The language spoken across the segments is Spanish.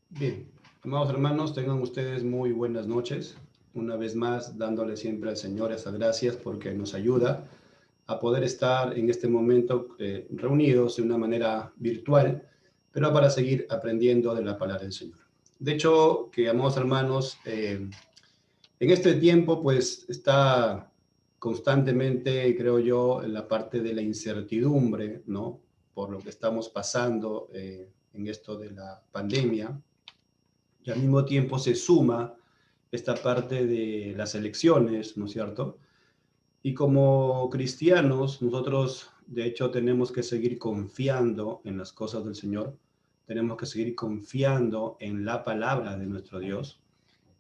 Bien, amados hermanos, tengan ustedes muy buenas noches. Una vez más, dándole siempre al Señor esas gracias porque nos ayuda a poder estar en este momento reunidos de una manera virtual, pero para seguir aprendiendo de la palabra del Señor. De hecho, que amados hermanos, en este tiempo pues está constantemente, creo yo, en la parte de la incertidumbre, ¿no? Por lo que estamos pasando en esto de la pandemia y al mismo tiempo se suma esta parte de las elecciones, ¿no es cierto? Y como cristianos, nosotros de hecho tenemos que seguir confiando en las cosas del Señor, tenemos que seguir confiando en la palabra de nuestro Dios.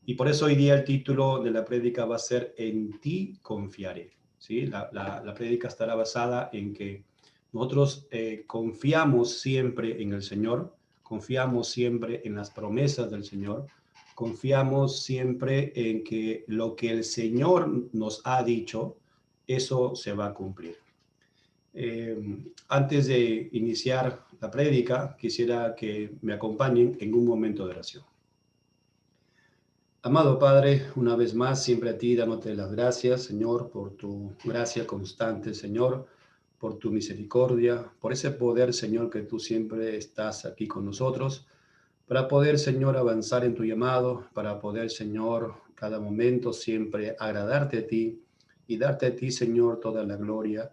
Y por eso hoy día el título de la prédica va a ser En ti confiaré. ¿Sí? La prédica estará basada en que nosotros confiamos siempre en el Señor, confiamos siempre en las promesas del Señor, confiamos siempre en que lo que el Señor nos ha dicho, eso se va a cumplir. Antes de iniciar la prédica, quisiera que me acompañen en un momento de oración. Amado Padre, una vez más, siempre a ti dándote las gracias, Señor, por tu gracia constante, Señor, por tu misericordia, por ese poder, Señor, que tú siempre estás aquí con nosotros, para poder, Señor, avanzar en tu llamado, para poder, Señor, cada momento siempre agradarte a ti y darte a ti, Señor, toda la gloria,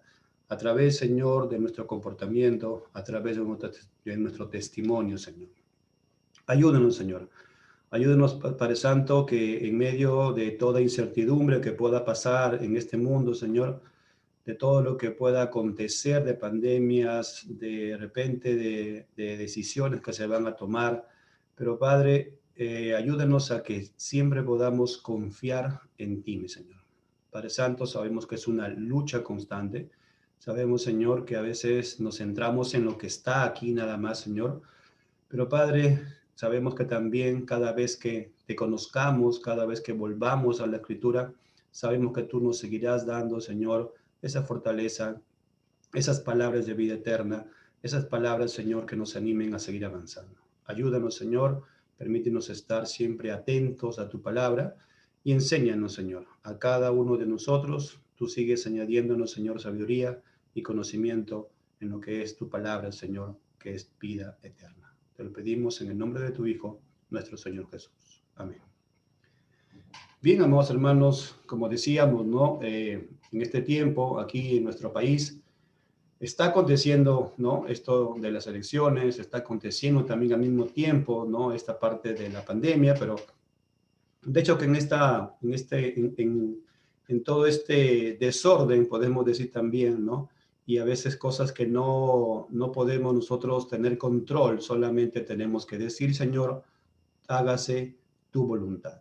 a través, Señor, de nuestro comportamiento, a través de nuestro testimonio, Señor. Ayúdanos, Señor. Ayúdenos, Padre Santo, que en medio de toda incertidumbre que pueda pasar en este mundo, Señor, de todo lo que pueda acontecer, de pandemias, de repente de decisiones que se van a tomar, pero Padre, ayúdenos a que siempre podamos confiar en ti, mi Señor. Padre Santo, sabemos que es una lucha constante. Sabemos, Señor, que a veces nos centramos en lo que está aquí nada más, Señor, pero Padre, sabemos que también cada vez que te conozcamos, cada vez que volvamos a la Escritura, sabemos que tú nos seguirás dando, Señor, esa fortaleza, esas palabras de vida eterna, esas palabras, Señor, que nos animen a seguir avanzando. Ayúdanos, Señor, permítenos estar siempre atentos a tu palabra y enséñanos, Señor, a cada uno de nosotros. Tú sigues añadiéndonos, Señor, sabiduría y conocimiento en lo que es tu palabra, Señor, que es vida eterna. Te lo pedimos en el nombre de tu Hijo, nuestro Señor Jesús. Amén. Bien, amados hermanos, como decíamos, ¿no? En este tiempo, aquí en nuestro país, está aconteciendo, ¿no? Esto de las elecciones, está aconteciendo también al mismo tiempo, ¿no? Esta parte de la pandemia, pero de hecho que en todo este desorden, podemos decir también, ¿no? Y a veces cosas que no podemos nosotros tener control, solamente tenemos que decir, Señor, hágase tu voluntad.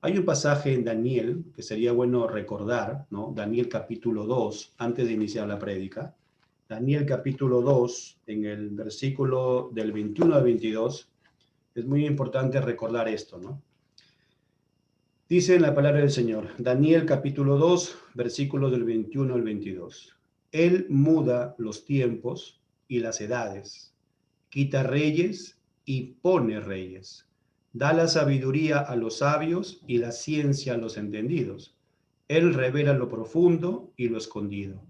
Hay un pasaje en Daniel que sería bueno recordar, ¿no? Daniel capítulo 2, antes de iniciar la prédica. Daniel capítulo 2, en el versículo del 21 al 22, es muy importante recordar esto, ¿no? Dice en la palabra del Señor, Daniel capítulo 2, versículos del 21 al 22. Él muda los tiempos y las edades, quita reyes y pone reyes. Da la sabiduría a los sabios y la ciencia a los entendidos. Él revela lo profundo y lo escondido.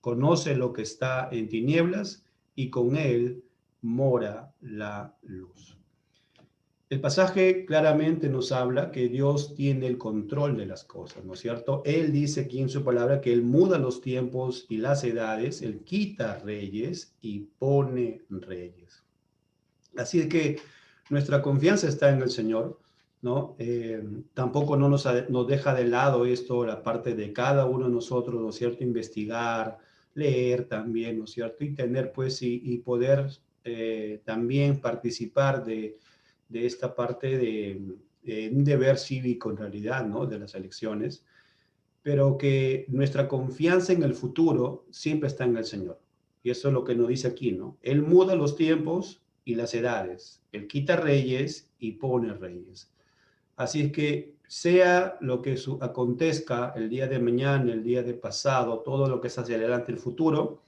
Conoce lo que está en tinieblas y con él mora la luz. El pasaje claramente nos habla que Dios tiene el control de las cosas, ¿no es cierto? Él dice aquí en su palabra que Él muda los tiempos y las edades, Él quita reyes y pone reyes. Así es que nuestra confianza está en el Señor, ¿no? Tampoco nos deja de lado esto, la parte de cada uno de nosotros, ¿no es cierto? Investigar, leer también, ¿no es cierto? Y tener, pues, y poder también participar de esta parte de un deber cívico en realidad, ¿no? De las elecciones, pero que nuestra confianza en el futuro siempre está en el Señor. Y eso es lo que nos dice aquí, ¿no? Él muda los tiempos y las edades. Él quita reyes y pone reyes. Así es que sea lo que acontezca el día de mañana, el día de pasado, todo lo que es hacia adelante el futuro,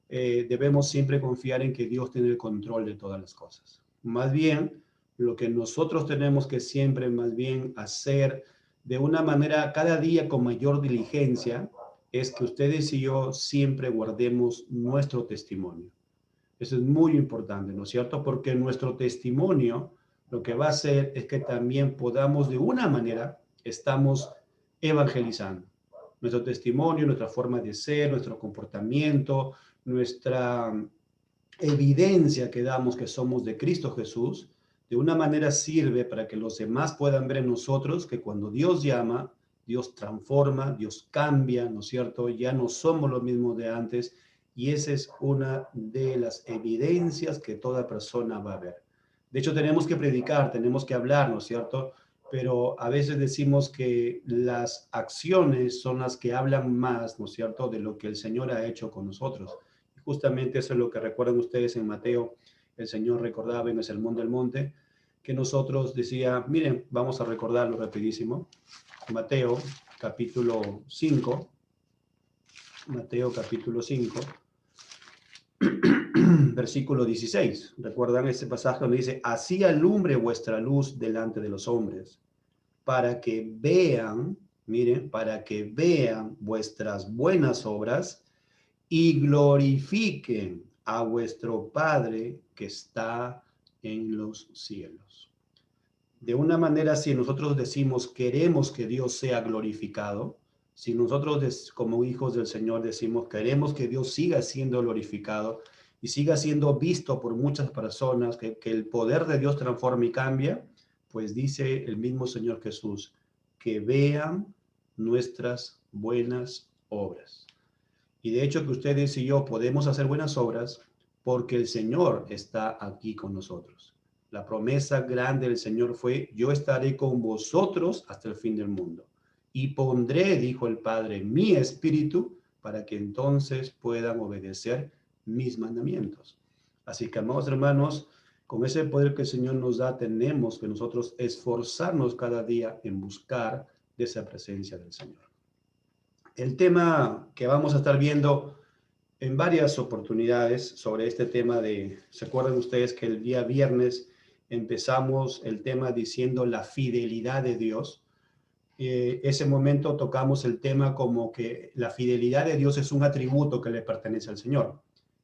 debemos siempre confiar en que Dios tiene el control de todas las cosas. Más bien, Lo que nosotros tenemos que siempre más bien hacer de una manera cada día con mayor diligencia es que ustedes y yo siempre guardemos nuestro testimonio. Eso es muy importante, ¿no es cierto? Porque nuestro testimonio lo que va a hacer es que también podamos de una manera, estamos evangelizando. Nuestro testimonio, nuestra forma de ser, nuestro comportamiento, nuestra evidencia que damos que somos de Cristo Jesús, de una manera sirve para que los demás puedan ver en nosotros que cuando Dios llama, Dios transforma, Dios cambia, ¿no es cierto? Ya no somos los mismos de antes y esa es una de las evidencias que toda persona va a ver. De hecho, tenemos que predicar, tenemos que hablar, ¿no es cierto? Pero a veces decimos que las acciones son las que hablan más, ¿no es cierto?, de lo que el Señor ha hecho con nosotros. Justamente eso es lo que recuerdan ustedes en Mateo. El Señor recordaba en el Sermón del Monte que nosotros decía, miren, vamos a recordarlo rapidísimo. Mateo capítulo 5, Mateo capítulo 5, versículo 16. ¿Recuerdan ese pasaje donde dice, así alumbre vuestra luz delante de los hombres, para que vean, miren, para que vean vuestras buenas obras y glorifiquen a vuestro Padre que está en los cielos? De una manera, si nosotros decimos queremos que Dios sea glorificado, si nosotros como hijos del Señor decimos queremos que Dios siga siendo glorificado y siga siendo visto por muchas personas, que el poder de Dios transforme y cambia, pues dice el mismo Señor Jesús, que vean nuestras buenas obras. Y de hecho que ustedes y yo podemos hacer buenas obras porque el Señor está aquí con nosotros. La promesa grande del Señor fue, yo estaré con vosotros hasta el fin del mundo. Y pondré, dijo el Padre, mi espíritu para que entonces puedan obedecer mis mandamientos. Así que, amados hermanos, con ese poder que el Señor nos da, tenemos que nosotros esforzarnos cada día en buscar de esa presencia del Señor. El tema que vamos a estar viendo en varias oportunidades sobre este tema de, ¿se acuerdan ustedes que el día viernes empezamos el tema diciendo la fidelidad de Dios? Ese momento tocamos el tema como que la fidelidad de Dios es un atributo que le pertenece al Señor.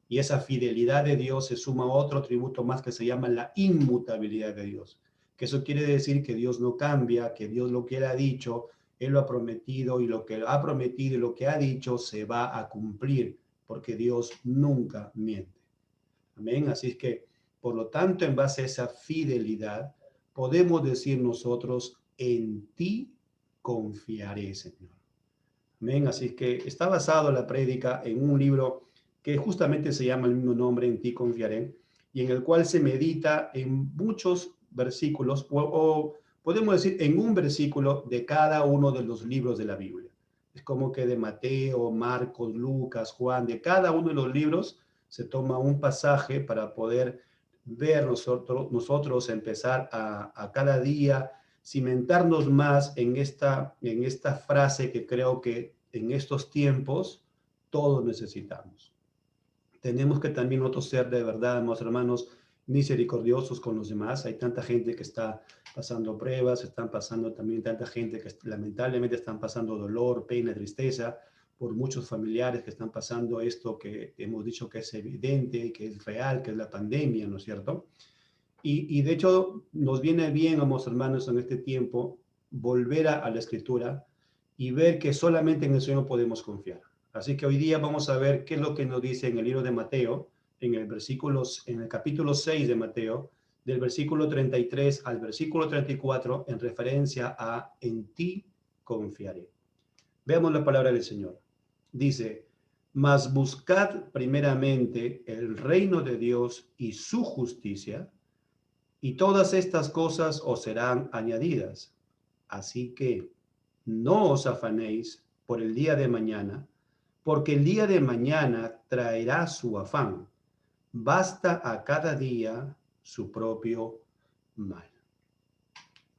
Y esa fidelidad de Dios se suma a otro atributo más que se llama la inmutabilidad de Dios. Que eso quiere decir que Dios no cambia, que Dios lo que Él ha dicho, Él lo ha prometido y lo que ha prometido y lo que ha dicho se va a cumplir, porque Dios nunca miente. Amén. Así es que, por lo tanto, en base a esa fidelidad, podemos decir nosotros, en ti confiaré, Señor. Amén. Así que está basado la prédica en un libro que justamente se llama el mismo nombre, En ti confiaré, y en el cual se medita en muchos versículos, o podemos decir en un versículo de cada uno de los libros de la Biblia. Es como que de Mateo, Marcos, Lucas, Juan, de cada uno de los libros se toma un pasaje para poder ver nosotros empezar a cada día cimentarnos más en esta frase que creo que en estos tiempos todos necesitamos. Tenemos que también nosotros ser de verdad, amados hermanos, misericordiosos con los demás. Hay tanta gente que está pasando pruebas, están pasando también tanta gente que lamentablemente están pasando dolor, pena, tristeza, por muchos familiares que están pasando esto que hemos dicho que es evidente, que es real, que es la pandemia, ¿no es cierto? Y de hecho nos viene bien, amados hermanos, en este tiempo, volver a la Escritura y ver que solamente en el Señor podemos confiar. Así que hoy día vamos a ver qué es lo que nos dice en el libro de Mateo, en el capítulo 6 de Mateo, del versículo 33 al versículo 34, en referencia a en ti confiaré. Veamos la palabra del Señor. Dice, mas buscad primeramente el reino de Dios y su justicia, y todas estas cosas os serán añadidas. Así que no os afanéis por el día de mañana, porque el día de mañana traerá su afán. Basta a cada día su propio mal.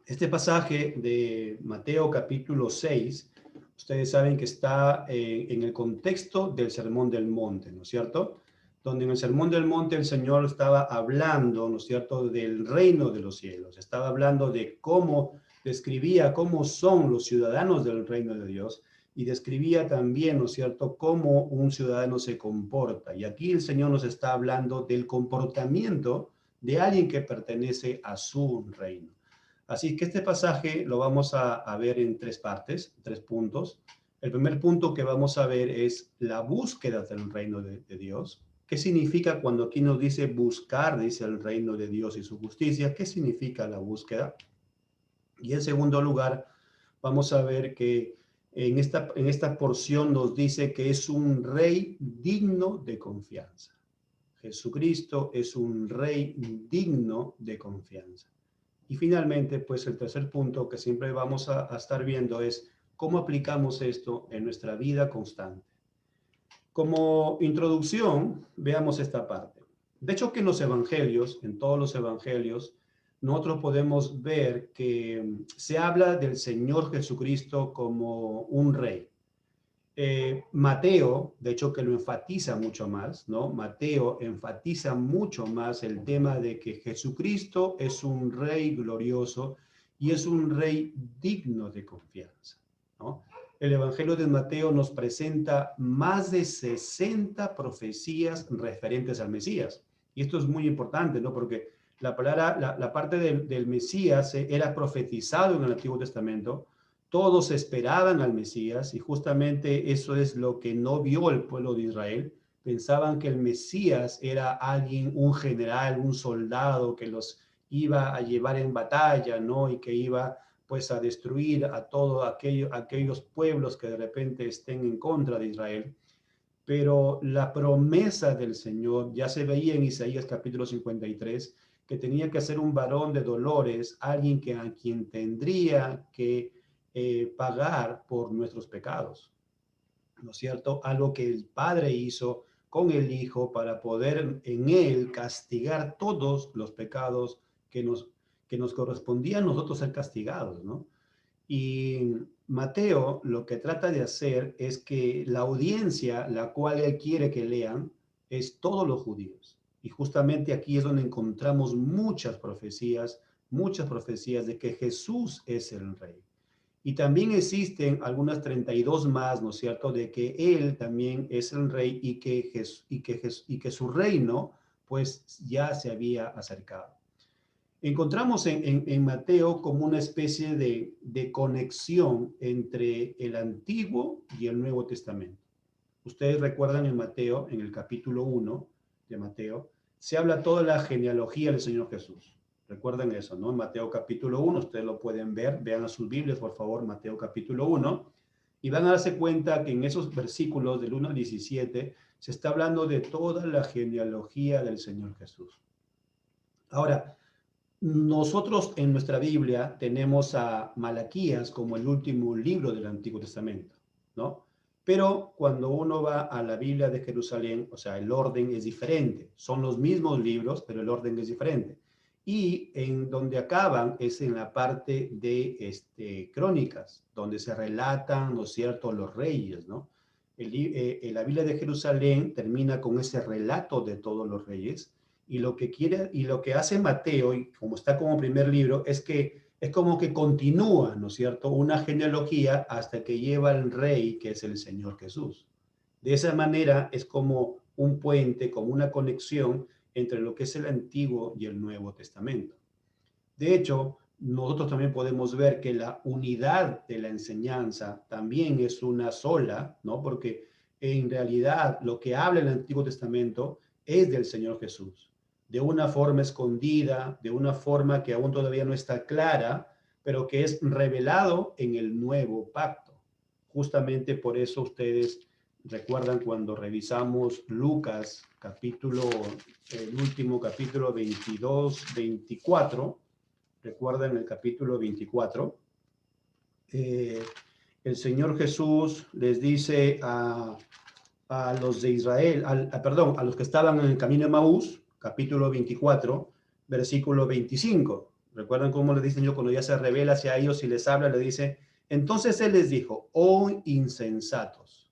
Este pasaje de Mateo capítulo 6, ustedes saben que está en el contexto del Sermón del Monte, ¿no es cierto? donde en el Sermón del Monte el Señor estaba hablando, ¿no es cierto?, del reino de los cielos. Estaba hablando de cómo, describía cómo son los ciudadanos del reino de Dios y describía también, ¿no es cierto?, cómo un ciudadano se comporta. Y aquí el Señor nos está hablando del comportamiento de alguien que pertenece a su reino. Así que este pasaje lo vamos a ver en tres partes, tres puntos. El primer punto que vamos a ver es la búsqueda del reino de Dios. ¿Qué significa cuando aquí nos dice buscar, dice el reino de Dios y su justicia? ¿Qué significa la búsqueda? Y en segundo lugar, vamos a ver que en esta porción nos dice que es un rey digno de confianza. Jesucristo es un rey digno de confianza. Y finalmente, pues el tercer punto que siempre vamos a estar viendo es cómo aplicamos esto en nuestra vida constante. Como introducción, veamos esta parte. De hecho, que en los evangelios, en todos los evangelios, nosotros podemos ver que se habla del Señor Jesucristo como un rey. Mateo, de hecho que lo enfatiza mucho más, ¿no? Mateo enfatiza mucho más el tema de que Jesucristo es un rey glorioso y es un rey digno de confianza, ¿no? El Evangelio de Mateo nos presenta más de 60 profecías referentes al Mesías. Y esto es muy importante, ¿no? Porque la palabra, la parte del Mesías era profetizado en el Antiguo Testamento. Todos esperaban al Mesías y justamente eso es lo que no vio el pueblo de Israel. Pensaban que el Mesías era alguien, un general, un soldado que los iba a llevar en batalla, ¿no? Y que iba pues a destruir a todos aquellos pueblos que de repente estén en contra de Israel. Pero la promesa del Señor ya se veía en Isaías capítulo 53, que tenía que ser un varón de dolores, alguien que a quien tendría que pagar por nuestros pecados, ¿no es cierto? Algo que el Padre hizo con el Hijo para poder en él castigar todos los pecados que nos correspondía a nosotros ser castigados, ¿no? Y Mateo lo que trata de hacer es que la audiencia, la cual él quiere que lean, es todos los judíos. Y justamente aquí es donde encontramos muchas profecías de que Jesús es el rey. Y también existen algunas 32 más, ¿no es cierto?, de que él también es el rey y que su reino pues ya se había acercado. Encontramos en Mateo como una especie de conexión entre el Antiguo y el Nuevo Testamento. Ustedes recuerdan en Mateo, en el capítulo 1 de Mateo, se habla toda la genealogía del Señor Jesús. Recuerden eso, ¿no? En Mateo capítulo 1, ustedes lo pueden ver, vean a sus Biblias, por favor, Mateo capítulo 1, y van a darse cuenta que en esos versículos del 1 al 17 se está hablando de toda la genealogía del Señor Jesús. Ahora, nosotros en nuestra Biblia tenemos a Malaquías como el último libro del Antiguo Testamento, ¿no? Pero cuando uno va a la Biblia de Jerusalén, o sea, el orden es diferente. Son los mismos libros, pero el orden es diferente. Y en donde acaban es en la parte de Crónicas, donde se relatan, ¿no es cierto?, los reyes, ¿no? La Biblia de Jerusalén termina con ese relato de todos los reyes. Y lo que quiere, y lo que hace Mateo, y como está como primer libro, es que es como que continúa, ¿no es cierto?, una genealogía hasta que lleva al rey, que es el Señor Jesús. De esa manera es como un puente, como una conexión entre lo que es el Antiguo y el Nuevo Testamento. De hecho, nosotros también podemos ver que la unidad de la enseñanza también es una sola, ¿no? Porque en realidad lo que habla el Antiguo Testamento es del Señor Jesús, de una forma escondida, de una forma que aún todavía no está clara, pero que es revelado en el nuevo pacto. Justamente por eso ustedes recuerdan cuando revisamos Lucas, el último capítulo 22, 24, recuerdan el capítulo 24, el Señor Jesús les dice a los de Israel, perdón, a los que estaban en el camino de Maús, capítulo 24, versículo 25. ¿Recuerdan cómo le dicen yo cuando ya se revela hacia ellos y les habla? Le dice, entonces él les dijo, oh insensatos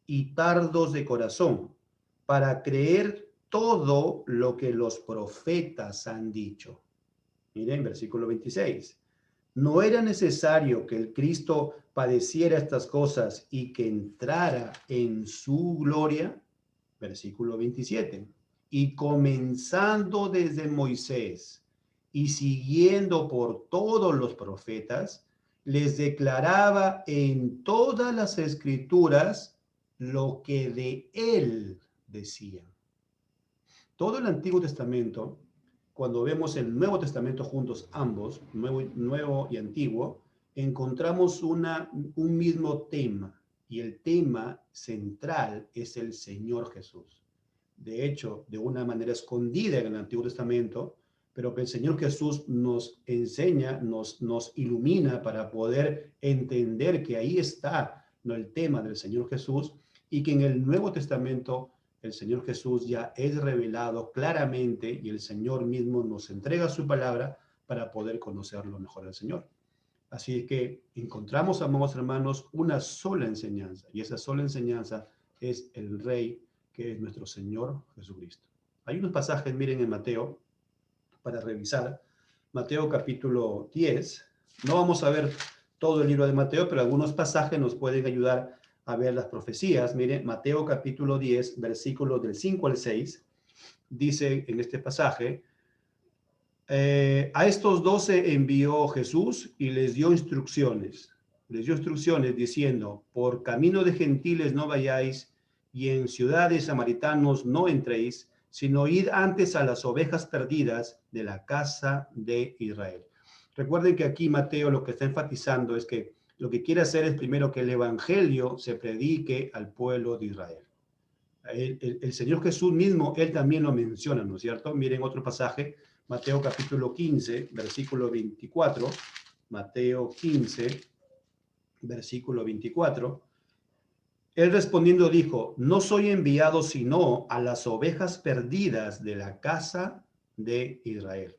y tardos de corazón, para creer todo lo que los profetas han dicho. Miren, versículo 26. ¿No era necesario que el Cristo padeciera estas cosas y que entrara en su gloria? Versículo 27. Y comenzando desde Moisés y siguiendo por todos los profetas, les declaraba en todas las escrituras lo que de él decían. Todo el Antiguo Testamento, cuando vemos el Nuevo Testamento juntos, ambos, nuevo y antiguo, encontramos un mismo tema, y el tema central es el Señor Jesús. De hecho, de una manera escondida en el Antiguo Testamento, pero que el Señor Jesús nos enseña, nos ilumina para poder entender que ahí está, ¿no?, el tema del Señor Jesús, y que en el Nuevo Testamento el Señor Jesús ya es revelado claramente y el Señor mismo nos entrega su palabra para poder conocerlo mejor al Señor. Así que encontramos, amados hermanos, una sola enseñanza, y esa sola enseñanza es el Rey, que es nuestro Señor Jesucristo. Hay unos pasajes, miren, en Mateo, para revisar. Mateo capítulo 10. No vamos a ver todo el libro de Mateo, pero algunos pasajes nos pueden ayudar a ver las profecías. Miren, Mateo capítulo 10, versículos del 5 al 6, dice en este pasaje, a estos 12 envió Jesús y les dio instrucciones. Les dio instrucciones diciendo, por camino de gentiles no vayáis, y en ciudades samaritanos no entréis, sino id antes a las ovejas perdidas de la casa de Israel. Recuerden que aquí Mateo lo que está enfatizando es que lo que quiere hacer es primero que el evangelio se predique al pueblo de Israel. El Señor Jesús mismo, él también lo menciona, ¿no es cierto? Miren otro pasaje, Mateo capítulo 15, versículo 24. Mateo 15, versículo 24. Él respondiendo dijo, no soy enviado sino a las ovejas perdidas de la casa de Israel.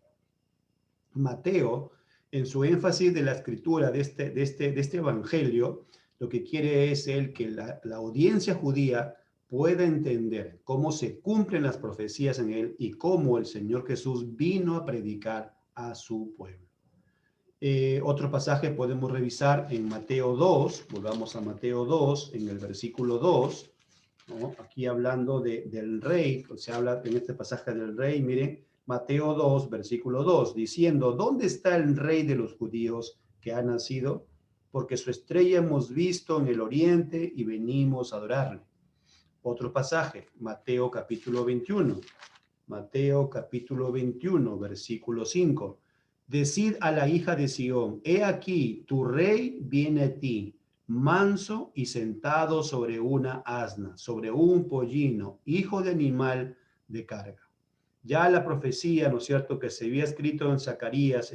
Mateo, en su énfasis de la escritura de este evangelio, lo que quiere es él que la audiencia judía pueda entender cómo se cumplen las profecías en él y cómo el Señor Jesús vino a predicar a su pueblo. Otro pasaje podemos revisar en Mateo 2, volvamos a Mateo 2, en el versículo 2, ¿no? Aquí hablando del rey, se habla en este pasaje del rey, miren, Mateo 2, versículo 2, diciendo, ¿dónde está el rey de los judíos que ha nacido? Porque su estrella hemos visto en el oriente y venimos a adorarle. Otro pasaje, Mateo capítulo 21, Mateo capítulo 21, versículo 5. Decid a la hija de Sión, he aquí, tu rey viene a ti, manso y sentado sobre una asna, sobre un pollino, hijo de animal de carga. Ya la profecía, ¿no es cierto?, que se había escrito en Zacarías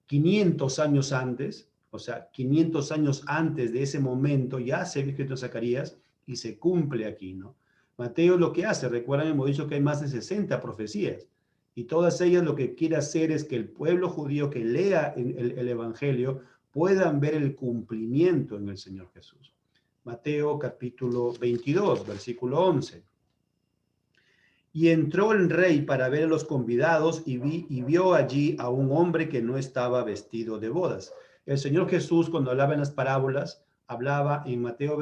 500 años antes, o sea, 500 años antes de ese momento, ya se había escrito en Zacarías y se cumple aquí, ¿no? Mateo lo que hace, recuerdan, hemos dicho que hay más de 60 profecías, y todas ellas lo que quiere hacer es que el pueblo judío que lea el Evangelio puedan ver el cumplimiento en el Señor Jesús. Mateo capítulo 22, versículo 11. Y entró el rey para ver a los convidados y vio allí a un hombre que no estaba vestido de bodas. El Señor Jesús, cuando hablaba en las parábolas, hablaba en Mateo,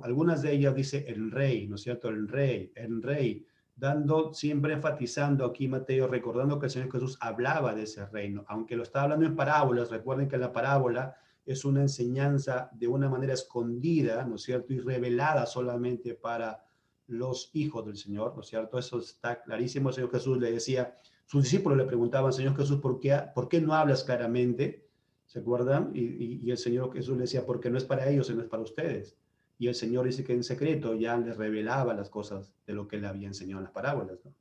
algunas de ellas dice el rey, ¿no es cierto? El rey, dando, siempre enfatizando aquí Mateo, recordando que el Señor Jesús hablaba de ese reino, aunque lo está hablando en parábolas. Recuerden que la parábola es una enseñanza de una manera escondida, ¿no es cierto? Y revelada solamente para los hijos del Señor, ¿no es cierto? Eso está clarísimo. El Señor Jesús le decía, sus discípulos le preguntaban, Señor Jesús, ¿por qué no hablas claramente? ¿Se acuerdan? Y el Señor Jesús le decía, porque no es para ellos, sino es para ustedes. Y el Señor dice que en secreto ya les revelaba las cosas de lo que le había enseñado en las parábolas, ¿no?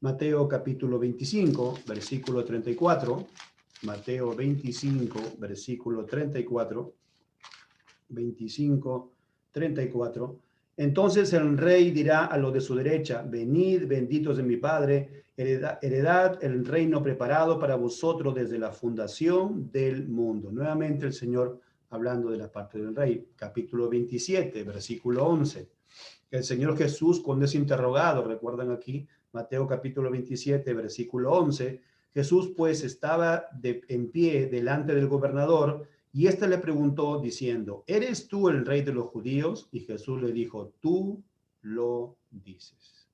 Mateo capítulo 25, versículo 34. Mateo 25, versículo 34. 25, 34. Entonces el rey dirá a los de su derecha, venid, benditos de mi Padre, heredad el reino preparado para vosotros desde la fundación del mundo. Nuevamente el Señor hablando de la parte del rey. Capítulo 27, versículo 11. El Señor Jesús, cuando es interrogado, recuerdan aquí, Mateo capítulo 27, versículo 11, Jesús pues estaba en pie delante del gobernador y éste le preguntó diciendo, ¿eres tú el rey de los judíos? Y Jesús le dijo, tú lo dices.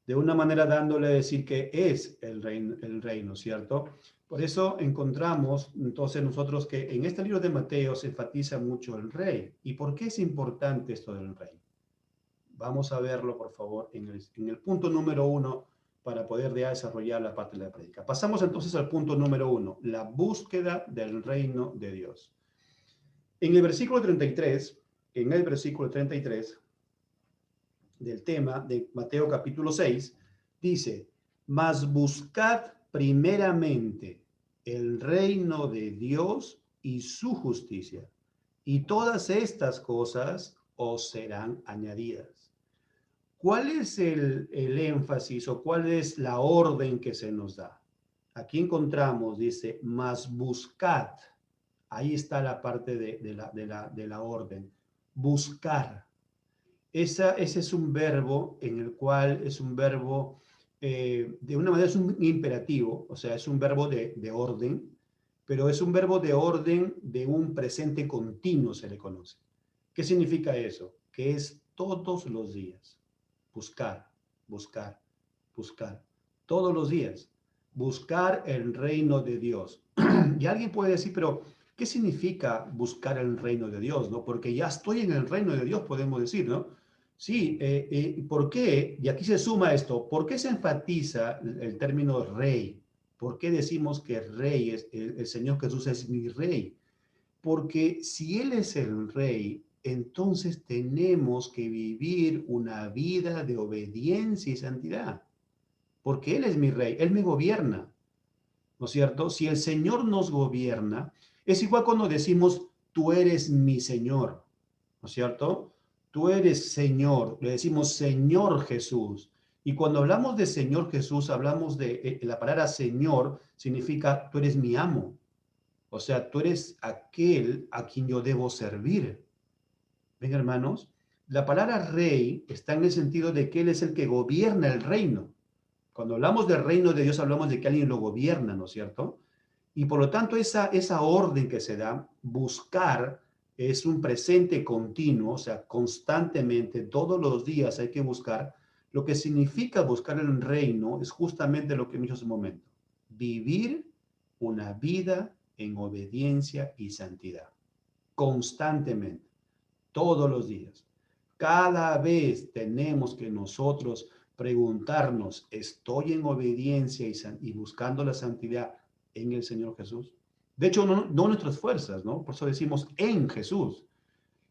De una manera dándole a decir que es el reino, ¿cierto? Por eso encontramos entonces nosotros que en este libro de Mateo se enfatiza mucho el rey. ¿Y por qué es importante esto del rey? Vamos a verlo, por favor, en el punto número 1 para poder ya desarrollar la parte de la prédica. Pasamos entonces al punto número 1, la búsqueda del reino de Dios. En el versículo 33, del tema de Mateo capítulo 6, dice, mas buscad primeramente el reino de Dios y su justicia, y todas estas cosas os serán añadidas. ¿Cuál es el énfasis o cuál es la orden que se nos da? Aquí encontramos, dice, mas buscad. Ahí está la parte de la orden. Buscar. Ese es un verbo en el cual es un verbo, de una manera es un imperativo, o sea, es un verbo de orden, pero es un verbo de orden de un presente continuo, se le conoce. ¿Qué significa eso? Que es todos los días. Buscar, buscar, buscar. Todos los días. Buscar el reino de Dios. Y alguien puede decir, pero ¿qué significa buscar el reino de Dios? ¿No? Porque ya estoy en el reino de Dios, podemos decir, ¿no? Sí, ¿por qué? Y aquí se suma esto, ¿por qué se enfatiza el término rey? ¿Por qué decimos que rey es el Señor Jesús es mi rey? Porque si Él es el rey, entonces tenemos que vivir una vida de obediencia y santidad. Porque Él es mi rey, Él me gobierna, ¿no es cierto? Si el Señor nos gobierna, es igual cuando decimos, tú eres mi Señor, ¿no es cierto? Tú eres Señor, le decimos Señor Jesús. Y cuando hablamos de Señor Jesús, hablamos de la palabra Señor, significa tú eres mi amo. O sea, tú eres aquel a quien yo debo servir. Ven, hermanos, la palabra rey está en el sentido de que Él es el que gobierna el reino. Cuando hablamos del reino de Dios, hablamos de que alguien lo gobierna, ¿no es cierto? Y por lo tanto, esa orden que se da, buscar, es un presente continuo, o sea, constantemente, todos los días hay que buscar. Lo que significa buscar el reino es justamente lo que me dijo hace un momento. Vivir una vida en obediencia y santidad. Constantemente, todos los días. Cada vez tenemos que nosotros preguntarnos, ¿estoy en obediencia y buscando la santidad en el Señor Jesús? De hecho, no nuestras fuerzas, ¿no? Por eso decimos en Jesús.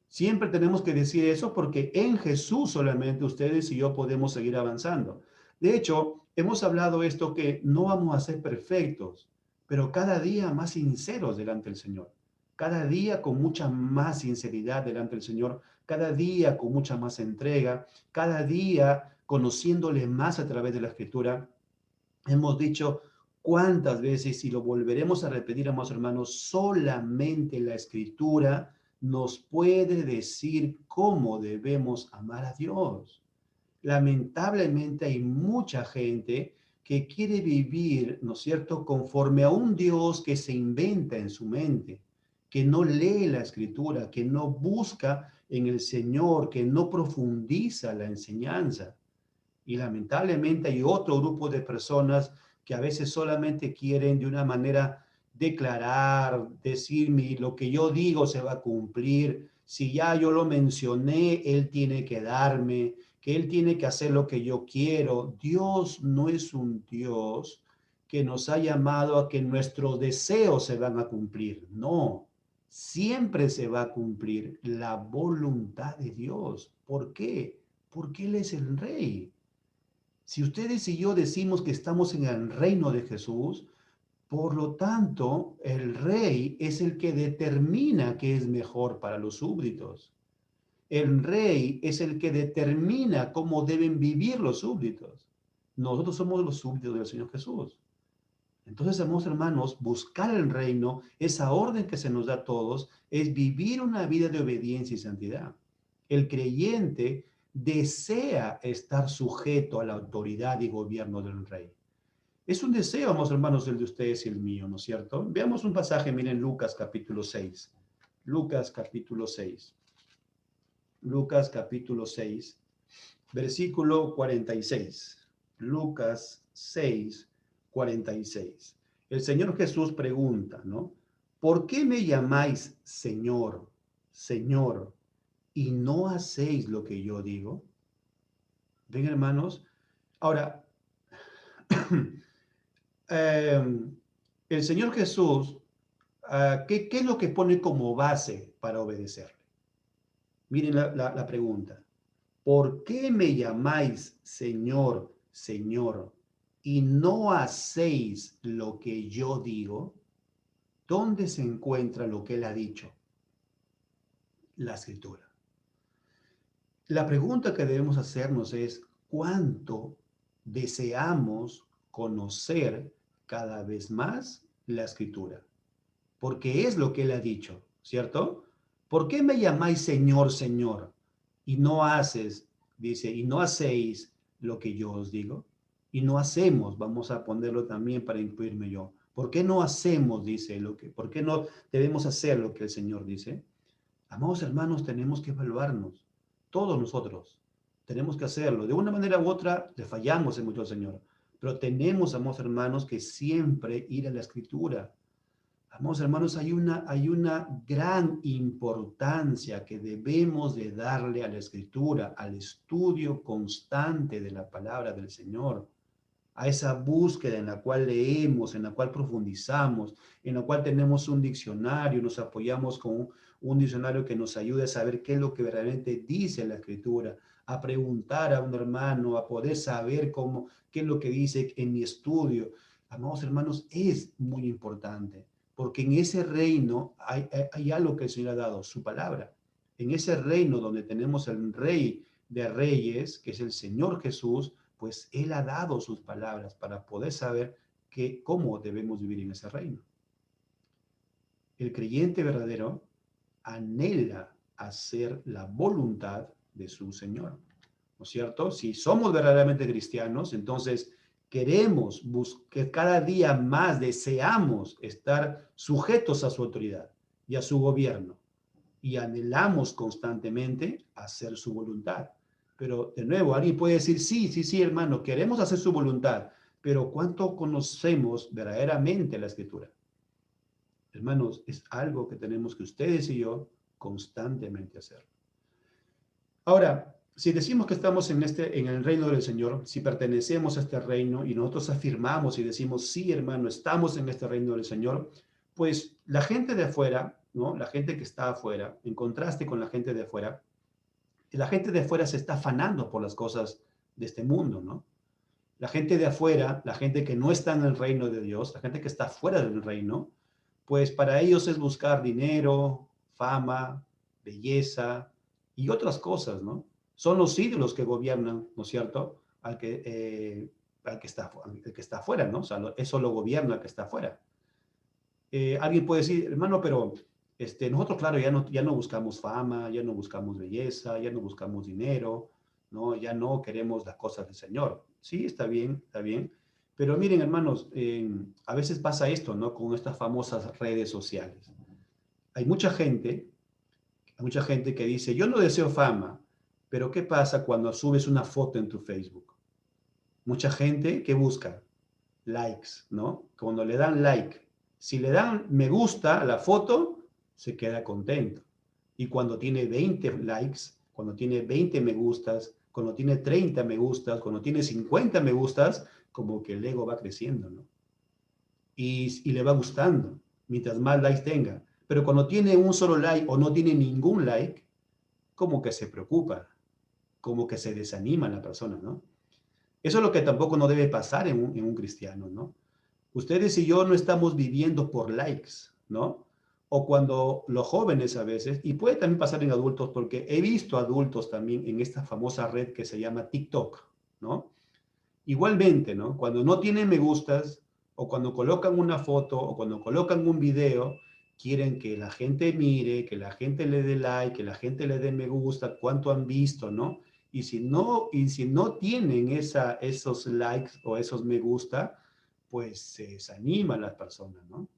Siempre tenemos que decir eso porque en Jesús solamente ustedes y yo podemos seguir avanzando. De hecho, hemos hablado esto que no vamos a ser perfectos, pero cada día más sinceros delante del Señor. Cada día con mucha más sinceridad delante del Señor, cada día con mucha más entrega, cada día conociéndole más a través de la Escritura. Hemos dicho cuántas veces y lo volveremos a repetir, amados hermanos, solamente la Escritura nos puede decir cómo debemos amar a Dios. Lamentablemente hay mucha gente que quiere vivir, ¿no es cierto?, conforme a un Dios que se inventa en su mente, que no lee la Escritura, que no busca en el Señor, que no profundiza la enseñanza. Y lamentablemente hay otro grupo de personas que a veces solamente quieren de una manera declarar, decirme lo que yo digo se va a cumplir. Si ya yo lo mencioné, Él tiene que darme, que Él tiene que hacer lo que yo quiero. Dios no es un Dios que nos ha llamado a que nuestros deseos se van a cumplir. No, siempre se va a cumplir la voluntad de Dios. ¿Por qué? Porque Él es el Rey. Si ustedes y yo decimos que estamos en el reino de Jesús, por lo tanto, el rey es el que determina qué es mejor para los súbditos. El rey es el que determina cómo deben vivir los súbditos. Nosotros somos los súbditos del Señor Jesús. Entonces, amados hermanos, buscar el reino, esa orden que se nos da a todos, es vivir una vida de obediencia y santidad. El creyente desea estar sujeto a la autoridad y gobierno del rey. Es un deseo, amados hermanos, el de ustedes y el mío, ¿no es cierto? Veamos un pasaje, miren Lucas capítulo 6. Lucas capítulo 6. Lucas capítulo 6, versículo 46. Lucas 6, 46. El Señor Jesús pregunta, ¿no? ¿Por qué me llamáis Señor, Señor, y no hacéis lo que yo digo? ¿Ven, hermanos? Ahora, el Señor Jesús, ¿qué es lo que pone como base para obedecerle? Miren la pregunta. ¿Por qué me llamáis Señor, Señor, y no hacéis lo que yo digo? ¿Dónde se encuentra lo que él ha dicho? La Escritura. La pregunta que debemos hacernos es, ¿cuánto deseamos conocer cada vez más la Escritura? Porque es lo que él ha dicho, ¿cierto? ¿Por qué me llamáis Señor, Señor? Y no haces, dice, y no hacéis lo que yo os digo. Y no hacemos, vamos a ponerlo también para incluirme yo. ¿Por qué no hacemos, dice, por qué no debemos hacer lo que el Señor dice? Amados hermanos, tenemos que evaluarnos, todos nosotros, tenemos que hacerlo. De una manera u otra, le fallamos en mucho al Señor, pero tenemos, amados hermanos, que siempre ir a la Escritura. Amados hermanos, hay una gran importancia que debemos de darle a la Escritura, al estudio constante de la palabra del Señor, a esa búsqueda en la cual leemos, en la cual profundizamos, en la cual tenemos un diccionario, nos apoyamos con un diccionario que nos ayude a saber qué es lo que verdaderamente dice la Escritura, a preguntar a un hermano, a poder saber qué es lo que dice en mi estudio. Amados hermanos, es muy importante, porque en ese reino hay algo que el Señor ha dado, su palabra. En ese reino donde tenemos el Rey de Reyes, que es el Señor Jesús, pues Él ha dado sus palabras para poder saber cómo debemos vivir en ese reino. El creyente verdadero anhela hacer la voluntad de su Señor, ¿no es cierto? Si somos verdaderamente cristianos, entonces queremos que cada día más deseamos estar sujetos a su autoridad y a su gobierno y anhelamos constantemente hacer su voluntad. Pero de nuevo, alguien puede decir, sí, sí, sí, hermano, queremos hacer su voluntad, pero ¿cuánto conocemos verdaderamente la Escritura? Hermanos, es algo que tenemos que ustedes y yo constantemente hacer. Ahora, si decimos que estamos en el reino del Señor, si pertenecemos a este reino y nosotros afirmamos y decimos, sí, hermano, estamos en este reino del Señor, pues la gente de afuera, ¿no? La gente que está afuera, en contraste con la gente de afuera se está afanando por las cosas de este mundo, ¿no? La gente de afuera, la gente que no está en el reino de Dios, la gente que está fuera del reino, pues para ellos es buscar dinero, fama, belleza y otras cosas, ¿no? Son los ídolos que gobiernan, ¿no es cierto? El que está afuera, ¿no? O sea, eso lo gobierna el que está afuera. Alguien puede decir, hermano, pero nosotros, claro, ya no buscamos fama, ya no buscamos belleza, ya no buscamos dinero, ¿no? Ya no queremos las cosas del Señor. Sí, está bien, está bien. Pero miren, hermanos, a veces pasa esto, ¿no? Con estas famosas redes sociales. Hay mucha gente que dice, yo no deseo fama, pero ¿qué pasa cuando subes una foto en tu Facebook? Mucha gente que busca likes, ¿no? Cuando le dan like, si le dan me gusta a la foto, se queda contento. Y cuando tiene 20 likes, cuando tiene 20 me gustas, cuando tiene 30 me gustas, cuando tiene 50 me gustas, como que el ego va creciendo, ¿no? Y le va gustando, mientras más likes tenga. Pero cuando tiene un solo like o no tiene ningún like, como que se preocupa, como que se desanima la persona, ¿no? Eso es lo que tampoco no debe pasar en un cristiano, ¿no? Ustedes y yo no estamos viviendo por likes, ¿no? O cuando los jóvenes a veces, y puede también pasar en adultos, porque he visto adultos también en esta famosa red que se llama TikTok, ¿no? Igualmente, ¿no? Cuando no tienen me gustas, o cuando colocan una foto, o cuando colocan un video, quieren que la gente mire, que la gente le dé like, que la gente le dé me gusta, cuánto han visto, ¿no? Y si no tienen esos likes o esos me gusta, pues se desaniman las personas, ¿no?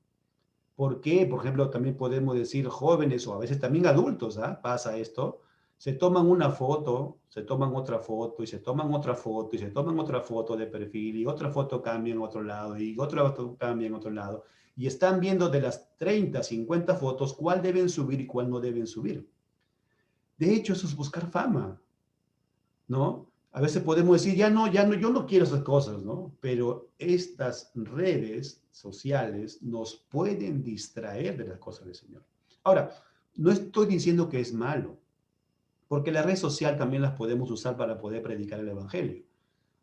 ¿Por qué? Por ejemplo, también podemos decir jóvenes o a veces también adultos, ¿ah? Pasa esto. Se toman una foto, se toman otra foto y se toman otra foto y se toman otra foto de perfil y otra foto cambia en otro lado y otra foto cambia en otro lado. Y están viendo de las 30, 50 fotos cuál deben subir y cuál no deben subir. De hecho, eso es buscar fama, ¿no? A veces podemos decir, ya no, yo no quiero esas cosas, ¿no? Pero estas redes sociales nos pueden distraer de las cosas del Señor. Ahora, no estoy diciendo que es malo, porque la red social también las podemos usar para poder predicar el Evangelio.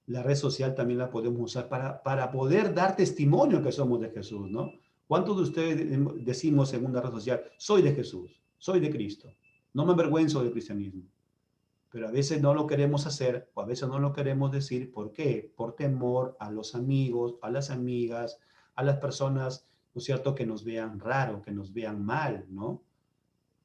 La red social también la podemos usar para poder dar testimonio que somos de Jesús, ¿no? ¿Cuántos de ustedes decimos en una red social, soy de Jesús, soy de Cristo, no me avergüenzo del cristianismo? Pero a veces no lo queremos hacer o a veces no lo queremos decir. ¿Por qué? Por temor a los amigos, a las amigas, a las personas, ¿no es cierto?, que nos vean raro, que nos vean mal, ¿no?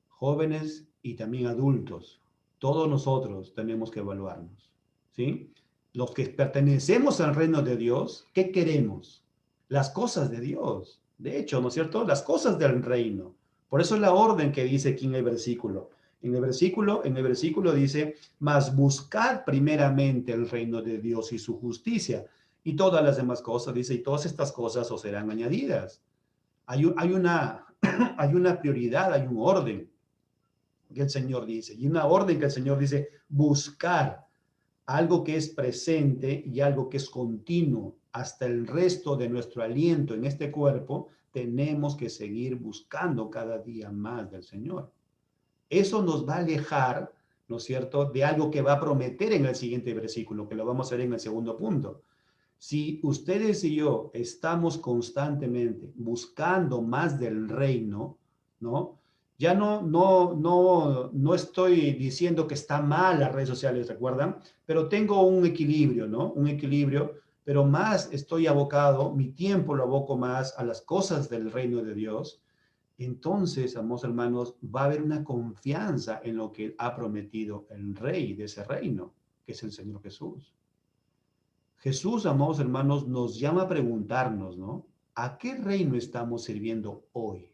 Jóvenes y también adultos. Todos nosotros tenemos que evaluarnos, ¿sí? Los que pertenecemos al reino de Dios, ¿qué queremos? Las cosas de Dios. De hecho, ¿no es cierto? Las cosas del reino. Por eso es la orden que dice aquí en el versículo. En el versículo dice, mas buscad primeramente el reino de Dios y su justicia. Y todas las demás cosas, dice, y todas estas cosas os serán añadidas. Hay una, hay una prioridad, hay un orden que el Señor dice, y una orden que el Señor dice, buscar algo que es presente y algo que es continuo hasta el resto de nuestro aliento en este cuerpo, tenemos que seguir buscando cada día más del Señor. Eso nos va a alejar, ¿no es cierto?, de algo que va a prometer en el siguiente versículo, que lo vamos a ver en el segundo punto. Si ustedes y yo estamos constantemente buscando más del reino, ¿no? Ya no estoy diciendo que está mal las redes sociales, ¿recuerdan? Pero tengo un equilibrio, ¿no? Un equilibrio, pero más estoy abocado, mi tiempo lo aboco más a las cosas del reino de Dios. Entonces, amados hermanos, va a haber una confianza en lo que ha prometido el rey de ese reino, que es el Señor Jesús. Jesús, amados hermanos, nos llama a preguntarnos, ¿no? ¿A qué reino estamos sirviendo hoy?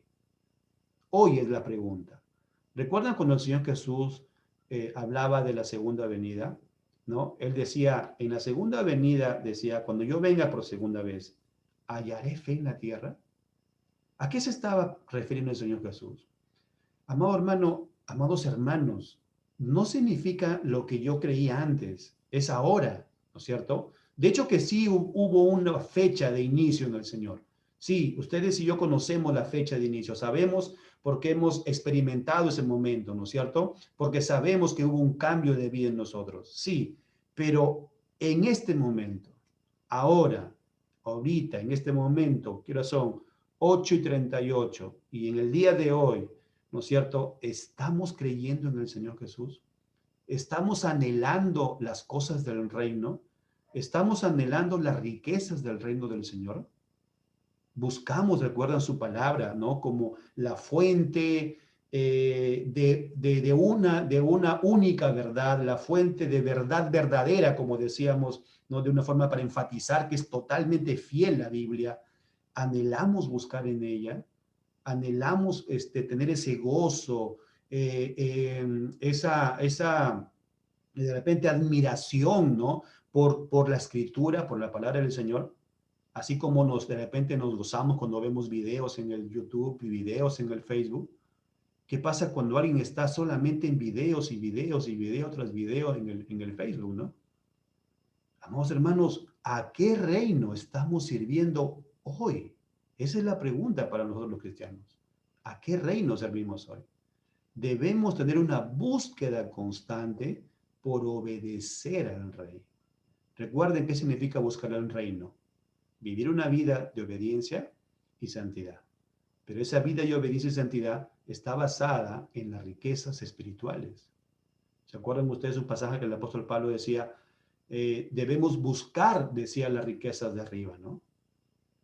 Hoy es la pregunta. ¿Recuerdan cuando el Señor Jesús hablaba de la segunda venida? ¿No? Él decía, en la segunda venida, decía, cuando yo venga por segunda vez, ¿hallaré fe en la tierra? ¿A qué se estaba refiriendo el Señor Jesús? Amado hermano, amados hermanos, no significa lo que yo creía antes, es ahora, ¿no es cierto? De hecho que sí hubo una fecha de inicio en el Señor. Sí, ustedes y yo conocemos la fecha de inicio, sabemos porque hemos experimentado ese momento, ¿no es cierto? Porque sabemos que hubo un cambio de vida en nosotros, sí, pero en este momento, ahora, ahorita, en este momento, ¿qué hora son? 8:38, y en el día de hoy, ¿no es cierto? ¿Estamos creyendo en el Señor Jesús? ¿Estamos anhelando las cosas del reino? ¿Estamos anhelando las riquezas del reino del Señor? Buscamos, recuerdan su palabra, ¿no? Como la fuente de una única verdad, la fuente de verdad verdadera, como decíamos, ¿no? De una forma para enfatizar que es totalmente fiel la Biblia. Anhelamos buscar en ella, anhelamos tener ese gozo, esa de repente admiración, ¿no? Por la escritura, por la palabra del Señor, así como de repente nos gozamos cuando vemos videos en el YouTube y videos en el Facebook. ¿Qué pasa cuando alguien está solamente en videos y videos y video tras video en el Facebook, ¿no? Amados hermanos, ¿a qué reino estamos sirviendo hoy? Esa es la pregunta para nosotros los cristianos. ¿A qué reino servimos hoy? Debemos tener una búsqueda constante por obedecer al rey. Recuerden qué significa buscar al reino. Vivir una vida de obediencia y santidad. Pero esa vida de obediencia y santidad está basada en las riquezas espirituales. ¿Se acuerdan ustedes un pasaje que el apóstol Pablo decía, debemos buscar, decía, las riquezas de arriba, ¿no?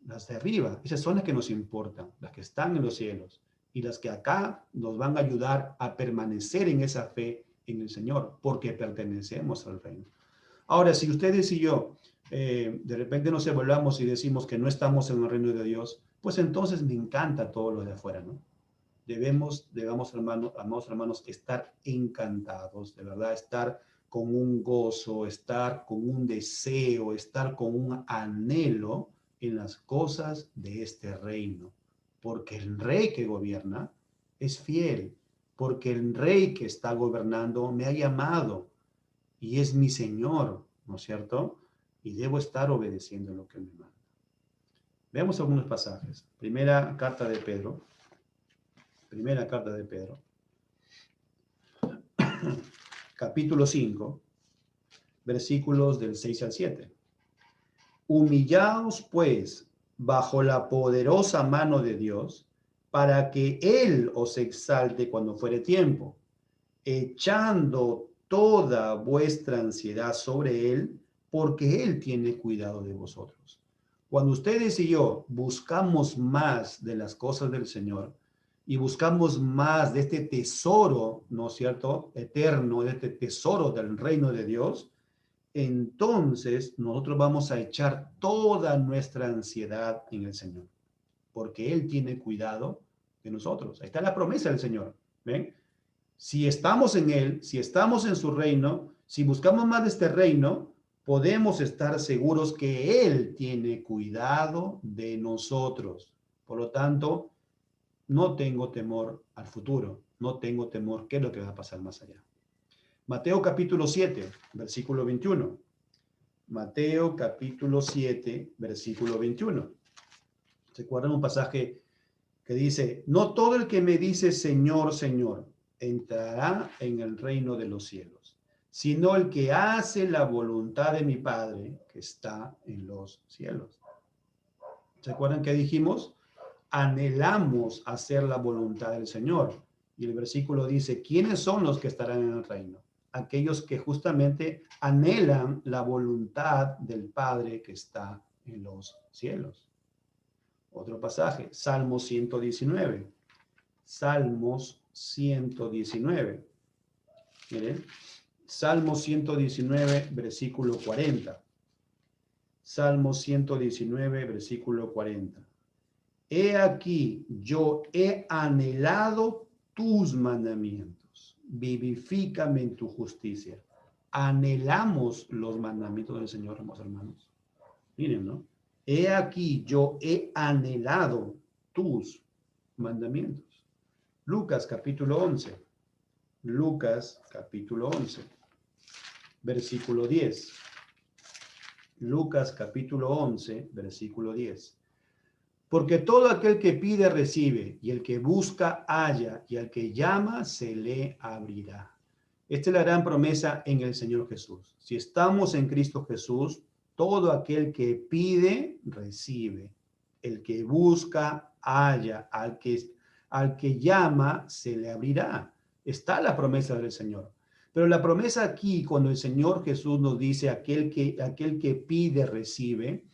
las de arriba, esas son las que nos importan, las que están en los cielos y las que acá nos van a ayudar a permanecer en esa fe en el Señor, porque pertenecemos al reino. Ahora, si ustedes y yo de repente nos evaluamos y decimos que no estamos en el reino de Dios, pues entonces me encanta todo lo de afuera, ¿no? Debemos, hermanos, amados hermanos, estar encantados, de verdad, estar con un gozo, estar con un deseo, estar con un anhelo en las cosas de este reino. Porque el rey que gobierna es fiel, porque el rey que está gobernando me ha llamado y es mi Señor, ¿no es cierto? Y debo estar obedeciendo lo que él me manda. Veamos algunos pasajes. Primera carta de Pedro, capítulo 5, versículos del 6 al 7. Humillaos, pues, bajo la poderosa mano de Dios, para que Él os exalte cuando fuere tiempo, echando toda vuestra ansiedad sobre Él, porque Él tiene cuidado de vosotros. Cuando ustedes y yo buscamos más de las cosas del Señor y buscamos más de este tesoro, ¿no es cierto?, eterno, de este tesoro del reino de Dios, entonces nosotros vamos a echar toda nuestra ansiedad en el Señor, porque Él tiene cuidado de nosotros. Ahí está la promesa del Señor. ¿Ven? Si estamos en Él, si estamos en su reino, si buscamos más de este reino, podemos estar seguros que Él tiene cuidado de nosotros. Por lo tanto, no tengo temor al futuro, no tengo temor qué es lo que va a pasar más allá. Mateo capítulo 7, versículo 21. Mateo capítulo 7, versículo 21. ¿Se acuerdan un pasaje que dice, no todo el que me dice Señor, Señor, entrará en el reino de los cielos, sino el que hace la voluntad de mi Padre que está en los cielos? ¿Se acuerdan que dijimos? Anhelamos hacer la voluntad del Señor. Y el versículo dice, ¿quiénes son los que estarán en el reino? Aquellos que justamente anhelan la voluntad del Padre que está en los cielos. Otro pasaje, Salmos 119. Salmos 119. Miren, Salmos 119, versículo 40. Salmos 119, versículo 40. He aquí, yo he anhelado tus mandamientos. Vivifícame en tu justicia. Anhelamos los mandamientos del Señor, hermanos. Miren, ¿no? He aquí, yo he anhelado tus mandamientos. Lucas capítulo 11. Lucas capítulo 11, versículo 10. Lucas capítulo 11, versículo 10. Porque todo aquel que pide recibe, y el que busca halla, y al que llama se le abrirá. Esta es la gran promesa en el Señor Jesús. Si estamos en Cristo Jesús, todo aquel que pide recibe, el que busca halla, al que llama se le abrirá. Está la promesa del Señor. Pero la promesa aquí, cuando el Señor Jesús nos dice, aquel que pide recibe,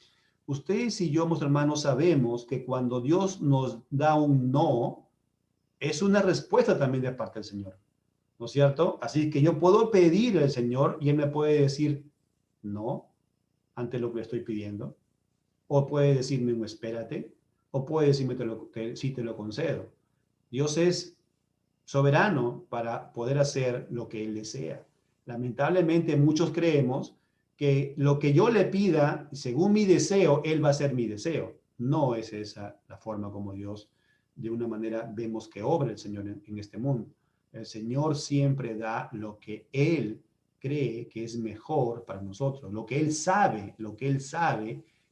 ustedes y yo, mis hermanos, sabemos que cuando Dios nos da un no, es una respuesta también de parte del Señor, ¿no es cierto? Así que yo puedo pedir al Señor y Él me puede decir no ante lo que le estoy pidiendo, o puede decirme un espérate, o puede decirme que sí te lo concedo. Dios es soberano para poder hacer lo que Él desea. Lamentablemente muchos creemos que lo que yo le pida, según mi deseo, Él va a hacer mi deseo. No es esa la forma como Dios, de una manera, vemos que obra el Señor en este mundo. El Señor siempre da lo que Él cree que es mejor para nosotros, lo que Él sabe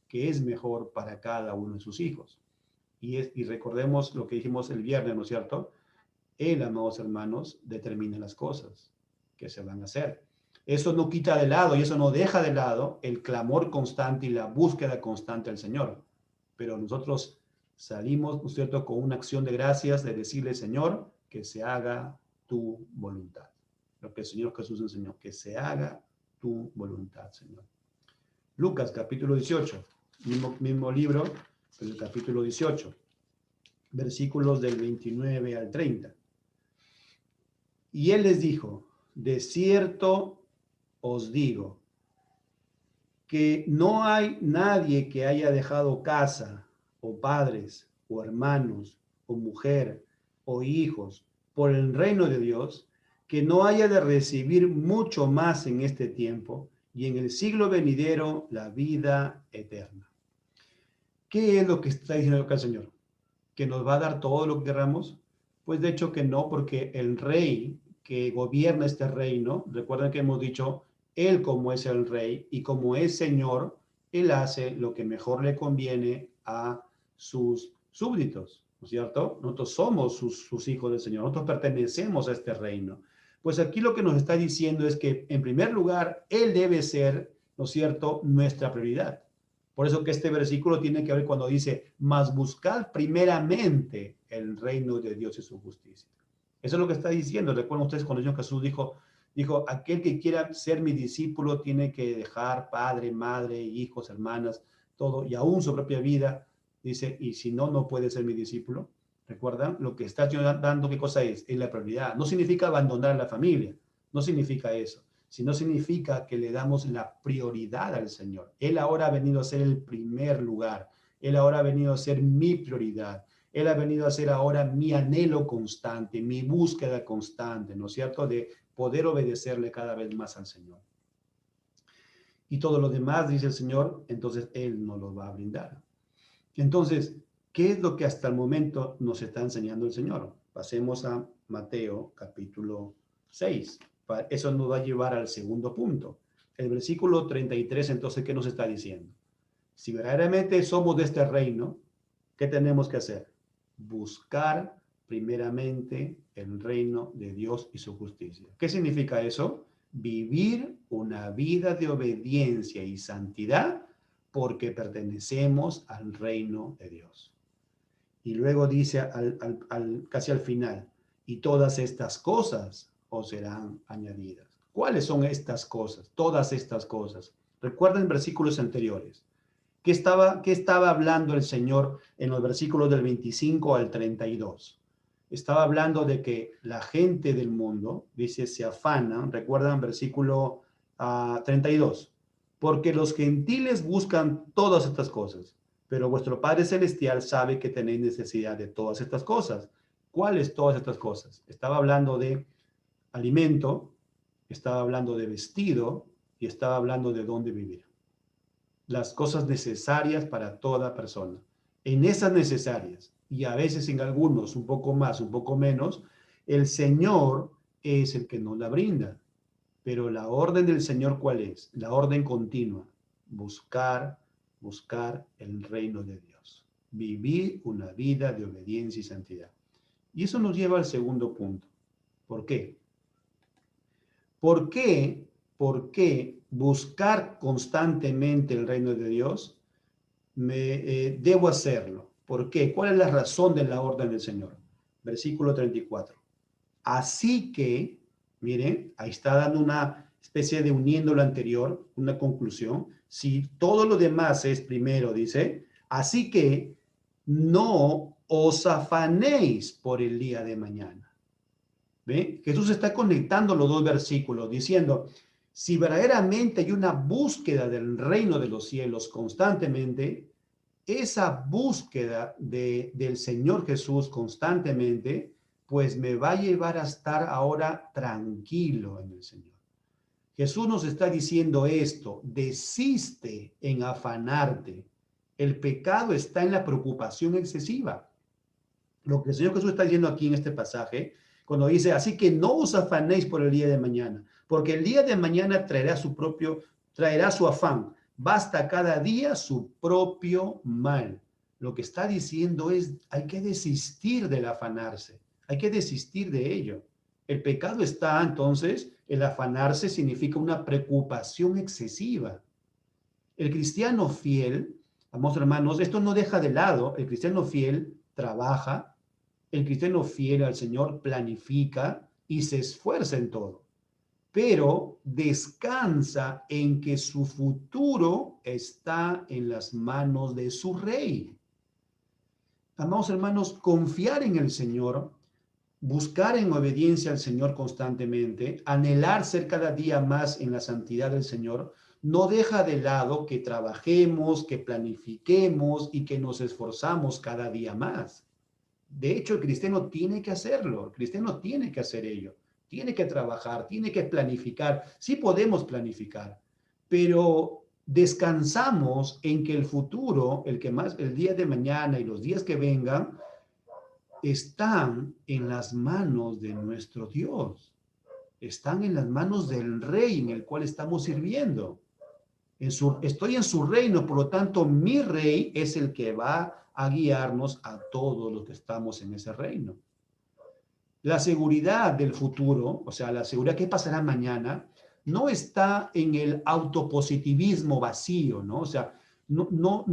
que es mejor para cada uno de sus hijos. Y recordemos lo que dijimos el viernes, ¿no es cierto? Él, amados hermanos, determina las cosas que se van a hacer. Eso no quita de lado y eso no deja de lado el clamor constante y la búsqueda constante del Señor. Pero nosotros salimos, ¿no es cierto?, con una acción de gracias de decirle, Señor, que se haga tu voluntad. Lo que el Señor Jesús enseñó, que se haga tu voluntad, Señor. Lucas capítulo 18, mismo libro, el capítulo 18, versículos del 29 al 30. Y él les dijo, de cierto os digo, que no hay nadie que haya dejado casa, o padres, o hermanos, o mujer, o hijos, por el reino de Dios, que no haya de recibir mucho más en este tiempo, y en el siglo venidero la vida eterna. ¿Qué es lo que está diciendo acá el Señor? ¿Que nos va a dar todo lo que queramos? Pues de hecho que no, porque el rey que gobierna este reino, recuerden que hemos dicho, él como es el rey y como es señor, él hace lo que mejor le conviene a sus súbditos, ¿no es cierto? Nosotros somos sus hijos del Señor, nosotros pertenecemos a este reino. Pues aquí lo que nos está diciendo es que, en primer lugar, él debe ser, ¿no es cierto?, nuestra prioridad. Por eso que este versículo tiene que ver cuando dice, mas buscad primeramente el reino de Dios y su justicia. Eso es lo que está diciendo. Recuerden ustedes cuando el Señor Jesús dijo, aquel que quiera ser mi discípulo tiene que dejar padre, madre, hijos, hermanas, todo, y aún su propia vida. Dice, y si no, no puede ser mi discípulo. ¿Recuerdan? Lo que está dando, ¿qué cosa es? Es la prioridad. No significa abandonar a la familia. No significa eso, sino significa que le damos la prioridad al Señor. Él ahora ha venido a ser el primer lugar. Él ahora ha venido a ser mi prioridad. Él ha venido a ser ahora mi anhelo constante, mi búsqueda constante, ¿no es cierto?, de poder obedecerle cada vez más al Señor. Y todo lo demás, dice el Señor, entonces Él nos lo va a brindar. Entonces, ¿qué es lo que hasta el momento nos está enseñando el Señor? Pasemos a Mateo capítulo 6. Eso nos va a llevar al segundo punto. El versículo 33, entonces, ¿qué nos está diciendo? Si verdaderamente somos de este reino, ¿qué tenemos que hacer? Buscar primeramente el reino de Dios y su justicia. ¿Qué significa eso? Vivir una vida de obediencia y santidad porque pertenecemos al reino de Dios. Y luego dice casi al final, y todas estas cosas os serán añadidas. ¿Cuáles son estas cosas? Todas estas cosas. Recuerden versículos anteriores. ¿Qué estaba hablando el Señor en los versículos del 25 al 32? Estaba hablando de que la gente del mundo, dice, se afanan, recuerdan versículo 32, porque los gentiles buscan todas estas cosas, pero vuestro Padre Celestial sabe que tenéis necesidad de todas estas cosas. ¿Cuáles todas estas cosas? Estaba hablando de alimento, estaba hablando de vestido y estaba hablando de dónde vivir. Las cosas necesarias para toda persona. En esas necesarias, y a veces en algunos un poco más, un poco menos, el Señor es el que nos la brinda. Pero la orden del Señor, ¿cuál es? La orden continua. Buscar el reino de Dios. Vivir una vida de obediencia y santidad. Y eso nos lleva al segundo punto. ¿Por qué? ¿Por qué? ¿Por qué buscar constantemente el reino de Dios? Debo hacerlo. ¿Por qué? ¿Cuál es la razón de la orden del Señor? Versículo 34. Así que, miren, ahí está dando una especie de uniendo lo anterior, una conclusión. Si todo lo demás es primero, dice, así que no os afanéis por el día de mañana. ¿Ve? Jesús está conectando los dos versículos diciendo, si verdaderamente hay una búsqueda del reino de los cielos constantemente, esa búsqueda del Señor Jesús constantemente, pues me va a llevar a estar ahora tranquilo en el Señor. Jesús nos está diciendo esto, desiste en afanarte. El pecado está en la preocupación excesiva. Lo que el Señor Jesús está diciendo aquí en este pasaje, cuando dice, así que no os afanéis por el día de mañana, porque el día de mañana traerá su afán. Basta cada día su propio mal. Lo que está diciendo es, hay que desistir del afanarse, hay que desistir de ello. El pecado está, entonces, el afanarse significa una preocupación excesiva. El cristiano fiel, amados hermanos, esto no deja de lado, el cristiano fiel trabaja, el cristiano fiel al Señor planifica y se esfuerza en todo, pero descansa en que su futuro está en las manos de su rey. Amados hermanos, confiar en el Señor, buscar en obediencia al Señor constantemente, anhelar ser cada día más en la santidad del Señor, no deja de lado que trabajemos, que planifiquemos y que nos esforzamos cada día más. De hecho, el cristiano tiene que hacerlo, el cristiano tiene que hacer ello, tiene que trabajar, tiene que planificar. Sí podemos planificar, pero descansamos en que el futuro, el que más, el día de mañana y los días que vengan, están en las manos de nuestro Dios, están en las manos del Rey en el cual estamos sirviendo. Estoy en su reino, por lo tanto, mi Rey es el que va a guiarnos a todos los que estamos en ese reino. La seguridad del futuro, o sea, la seguridad que pasará mañana, no está en el autopositivismo vacío, ¿no? O sea, no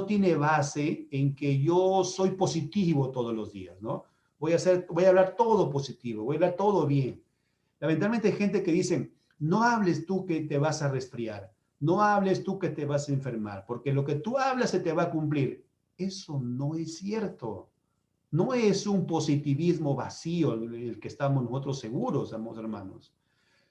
tiene base en que yo soy positivo todos los días, ¿no? Voy a hablar todo positivo, voy a hablar todo bien. Lamentablemente hay gente que dice, no hables tú que te vas a resfriar, no hables tú que te vas a enfermar, porque lo que tú hablas se te va a cumplir. Eso no es cierto. No es un positivismo vacío el que estamos nosotros seguros, amados hermanos.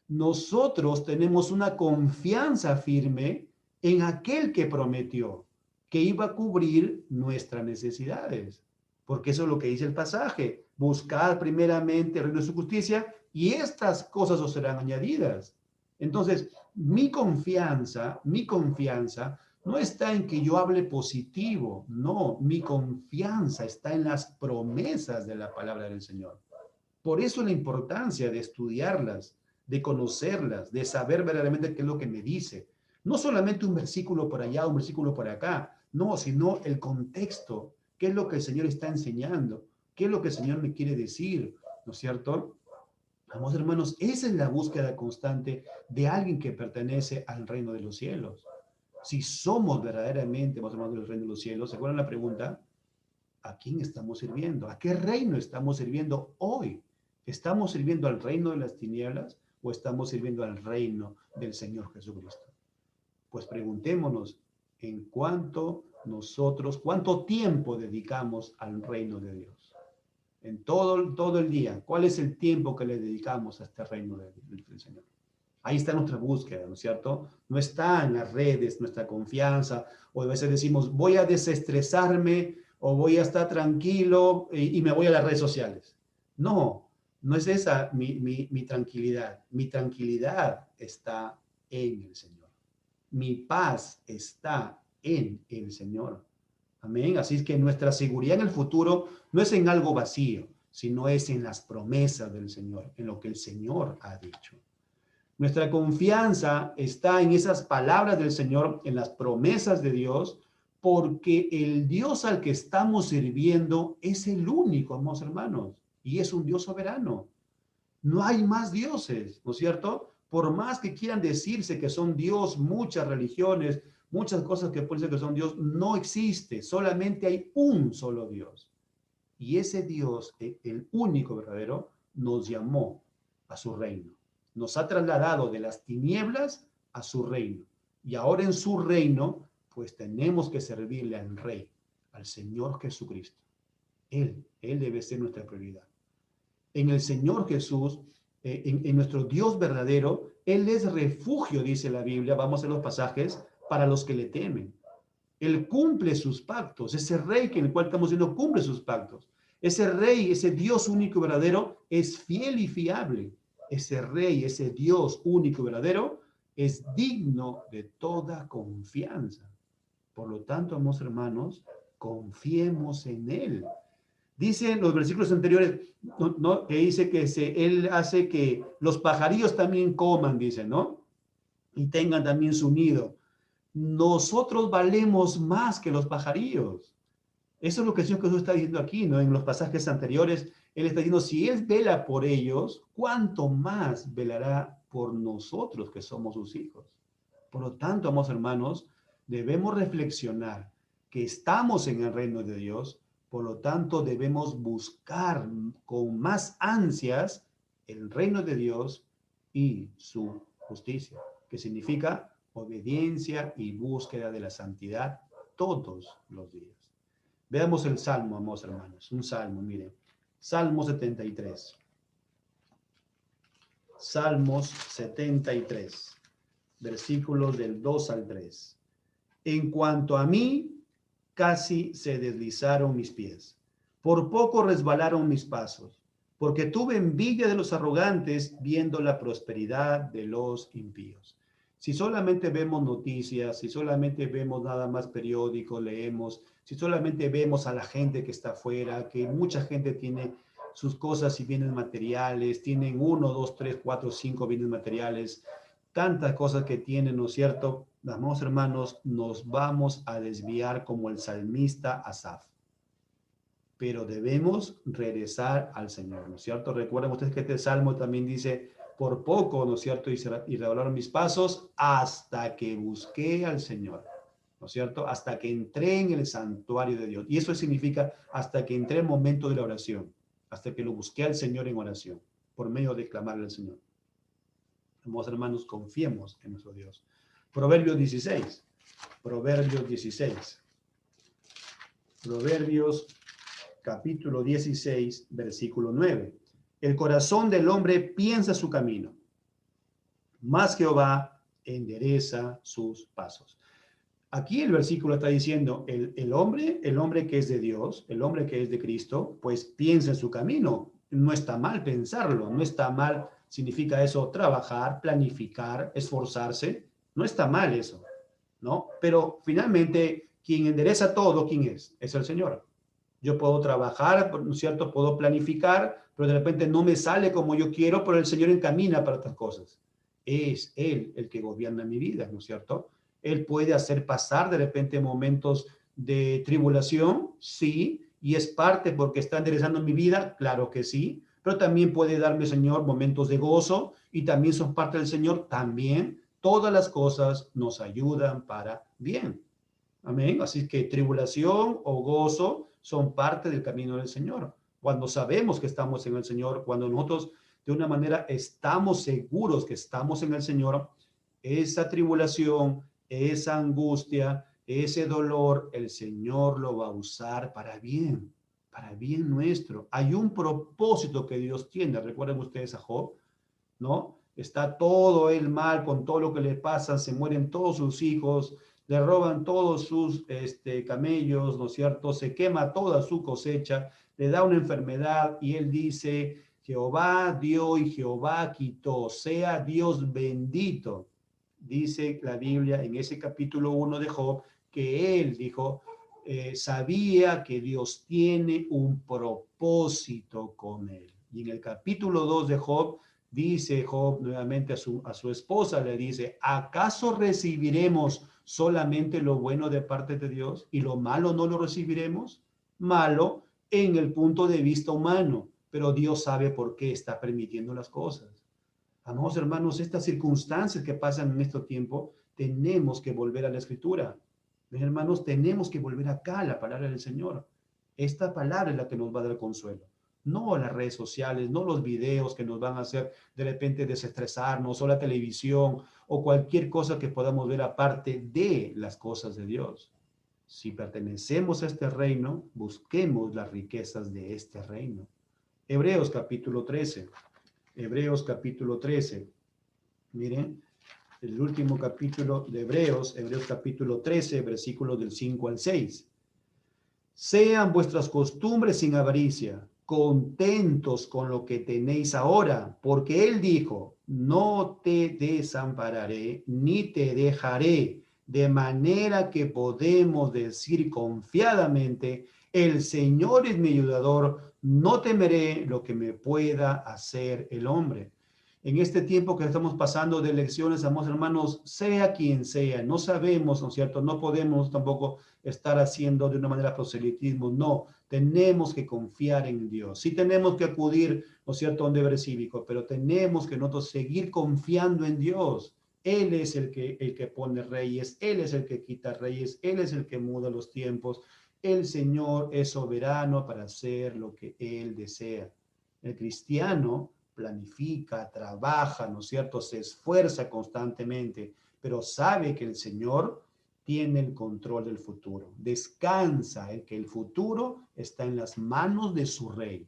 Nosotros tenemos una confianza firme en aquel que prometió que iba a cubrir nuestras necesidades. Porque eso es lo que dice el pasaje. Buscad primeramente el reino de su justicia y estas cosas os serán añadidas. Entonces, mi confianza no está en que yo hable positivo, no, mi confianza está en las promesas de la palabra del Señor. Por eso la importancia de estudiarlas, de conocerlas, de saber verdaderamente qué es lo que me dice. No solamente un versículo por allá, un versículo por acá, no, sino el contexto, qué es lo que el Señor está enseñando, qué es lo que el Señor me quiere decir, ¿no es cierto? Vamos, hermanos, esa es la búsqueda constante de alguien que pertenece al reino de los cielos. Si somos verdaderamente, vamos, hermanos, del reino de los cielos, ¿se acuerdan la pregunta? ¿A quién estamos sirviendo? ¿A qué reino estamos sirviendo hoy? ¿Estamos sirviendo al reino de las tinieblas o estamos sirviendo al reino del Señor Jesucristo? Pues preguntémonos cuánto tiempo dedicamos al reino de Dios. En todo el día, ¿cuál es el tiempo que le dedicamos a este reino del Señor? Ahí está nuestra búsqueda, ¿no es cierto? No está en las redes nuestra confianza, o a veces decimos, voy a desestresarme o voy a estar tranquilo y me voy a las redes sociales. No, no es esa mi tranquilidad. Mi tranquilidad está en el Señor. Mi paz está en el Señor. Amén. Así es que nuestra seguridad en el futuro no es en algo vacío, sino es en las promesas del Señor, en lo que el Señor ha dicho. Nuestra confianza está en esas palabras del Señor, en las promesas de Dios, porque el Dios al que estamos sirviendo es el único, amados hermanos, y es un Dios soberano. No hay más dioses, ¿no es cierto? Por más que quieran decirse que son Dios, muchas religiones, muchas cosas que pueden ser que son Dios, no existe, solamente hay un solo Dios. Y ese Dios, el único verdadero, nos llamó a su reino. Nos ha trasladado de las tinieblas a su reino. Y ahora en su reino, pues tenemos que servirle al Rey, al Señor Jesucristo. Él debe ser nuestra prioridad. En el Señor Jesús, en nuestro Dios verdadero, Él es refugio, dice la Biblia, vamos a los pasajes, para los que le temen. Él cumple sus pactos. Ese rey en el cual estamos viendo cumple sus pactos. Ese rey, ese Dios único y verdadero, es fiel y fiable. Ese rey, ese Dios único y verdadero, es digno de toda confianza. Por lo tanto, amados hermanos, confiemos en Él. Dicen los versículos anteriores, que dice que Él hace que los pajarillos también coman, dice, ¿no? Y tengan también su nido. Nosotros valemos más que los pajarillos. Eso es lo que el Señor Jesús está diciendo aquí, ¿no? En los pasajes anteriores, Él está diciendo, si Él vela por ellos, ¿cuánto más velará por nosotros que somos sus hijos? Por lo tanto, amados hermanos, debemos reflexionar que estamos en el reino de Dios, por lo tanto debemos buscar con más ansias el reino de Dios y su justicia, que significa obediencia y búsqueda de la santidad todos los días. Veamos el Salmo, amados hermanos. Un Salmo, miren. Salmo 73. Salmos 73, versículos del 2 al 3. En cuanto a mí, casi se deslizaron mis pies. Por poco resbalaron mis pasos, porque tuve envidia de los arrogantes viendo la prosperidad de los impíos. Si solamente vemos noticias, si solamente vemos nada más periódicos, leemos, si solamente vemos a la gente que está afuera, que mucha gente tiene sus cosas y bienes materiales, tienen uno, dos, tres, cuatro, cinco bienes materiales, tantas cosas que tienen, ¿no es cierto? Amados hermanos, nos vamos a desviar como el salmista Asaf, pero debemos regresar al Señor, ¿no es cierto? Recuerden ustedes que este salmo también dice, por poco, ¿no es cierto? Y redoblaron mis pasos hasta que busqué al Señor, ¿no es cierto? Hasta que entré en el santuario de Dios. Y eso significa hasta que entré en el momento de la oración, hasta que lo busqué al Señor en oración, por medio de clamarle al Señor. Amados hermanos, confiemos en nuestro Dios. Proverbios 16. Proverbios 16. Proverbios capítulo 16, versículo 9. El corazón del hombre piensa su camino, mas Jehová endereza sus pasos. Aquí el versículo está diciendo, el hombre que es de Dios, el hombre que es de Cristo, pues piensa en su camino. No está mal pensarlo, no está mal, significa eso, trabajar, planificar, esforzarse, no está mal eso, ¿no? Pero finalmente, quien endereza todo, ¿quién es? Es el Señor. Yo puedo trabajar, ¿no es cierto? Puedo planificar, pero de repente no me sale como yo quiero, pero el Señor encamina para otras cosas. Es Él el que gobierna mi vida, ¿no es cierto? Él puede hacer pasar de repente momentos de tribulación, sí, y es parte porque está enderezando mi vida, claro que sí, pero también puede darme, Señor, momentos de gozo y también son parte del Señor, también. Todas las cosas nos ayudan para bien. Amén. Así que tribulación o gozo son parte del camino del Señor. Cuando sabemos que estamos en el Señor, cuando nosotros de una manera estamos seguros que estamos en el Señor, esa tribulación, esa angustia, ese dolor, el Señor lo va a usar para bien nuestro. Hay un propósito que Dios tiene. Recuerden ustedes a Job, ¿no? Está todo él mal con todo lo que le pasa, se mueren todos sus hijos, le roban todos sus camellos, ¿no es cierto? Se quema toda su cosecha, le da una enfermedad y él dice, Jehová dio y Jehová quitó, sea Dios bendito. Dice la Biblia en ese capítulo 1 de Job que él dijo, sabía que Dios tiene un propósito con él. Y en el capítulo 2 de Job, dice Job nuevamente a su esposa, le dice, ¿acaso recibiremos solamente lo bueno de parte de Dios y lo malo no lo recibiremos? Malo en el punto de vista humano, pero Dios sabe por qué está permitiendo las cosas. Amados hermanos, estas circunstancias que pasan en este tiempo, tenemos que volver a la Escritura. Mis hermanos, tenemos que volver acá a la palabra del Señor. Esta palabra es la que nos va a dar consuelo. No las redes sociales, no los videos que nos van a hacer de repente desestresarnos, o la televisión, o cualquier cosa que podamos ver aparte de las cosas de Dios. Si pertenecemos a este reino, busquemos las riquezas de este reino. Hebreos capítulo 13. Hebreos capítulo 13. Miren, el último capítulo de Hebreos, Hebreos capítulo 13, versículos del 5 al 6. Sean vuestras costumbres sin avaricia, contentos con lo que tenéis ahora, porque Él dijo, no te desampararé ni te dejaré, de manera que podemos decir confiadamente, el Señor es mi ayudador, no temeré lo que me pueda hacer el hombre. En este tiempo que estamos pasando de elecciones, amados hermanos, sea quien sea, no sabemos, ¿no es cierto? No podemos tampoco estar haciendo de una manera proselitismo, no, tenemos que confiar en Dios. Sí tenemos que acudir, ¿no es cierto?, a un deber cívico, pero tenemos que nosotros seguir confiando en Dios. Él es el que pone reyes, Él es el que quita reyes, Él es el que muda los tiempos. El Señor es soberano para hacer lo que Él desea. El cristiano planifica, trabaja, ¿no es cierto?, se esfuerza constantemente, pero sabe que el Señor tiene el control del futuro. Descansa en que el futuro está en las manos de su rey.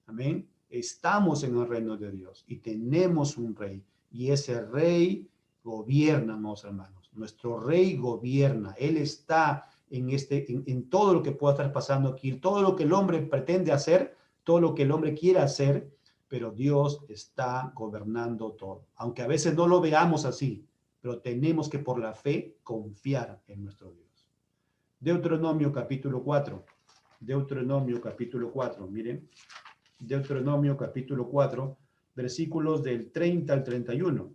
Amén. Estamos en el reino de Dios y tenemos un rey. Y ese rey gobierna, amados hermanos. Nuestro rey gobierna. Él está en todo lo que pueda estar pasando aquí, todo lo que el hombre pretende hacer, todo lo que el hombre quiere hacer, pero Dios está gobernando todo. Aunque a veces no lo veamos así, pero tenemos que por la fe confiar en nuestro Dios. Deuteronomio capítulo 4. Deuteronomio capítulo 4. Miren, Deuteronomio capítulo 4, versículos del 30 al 31.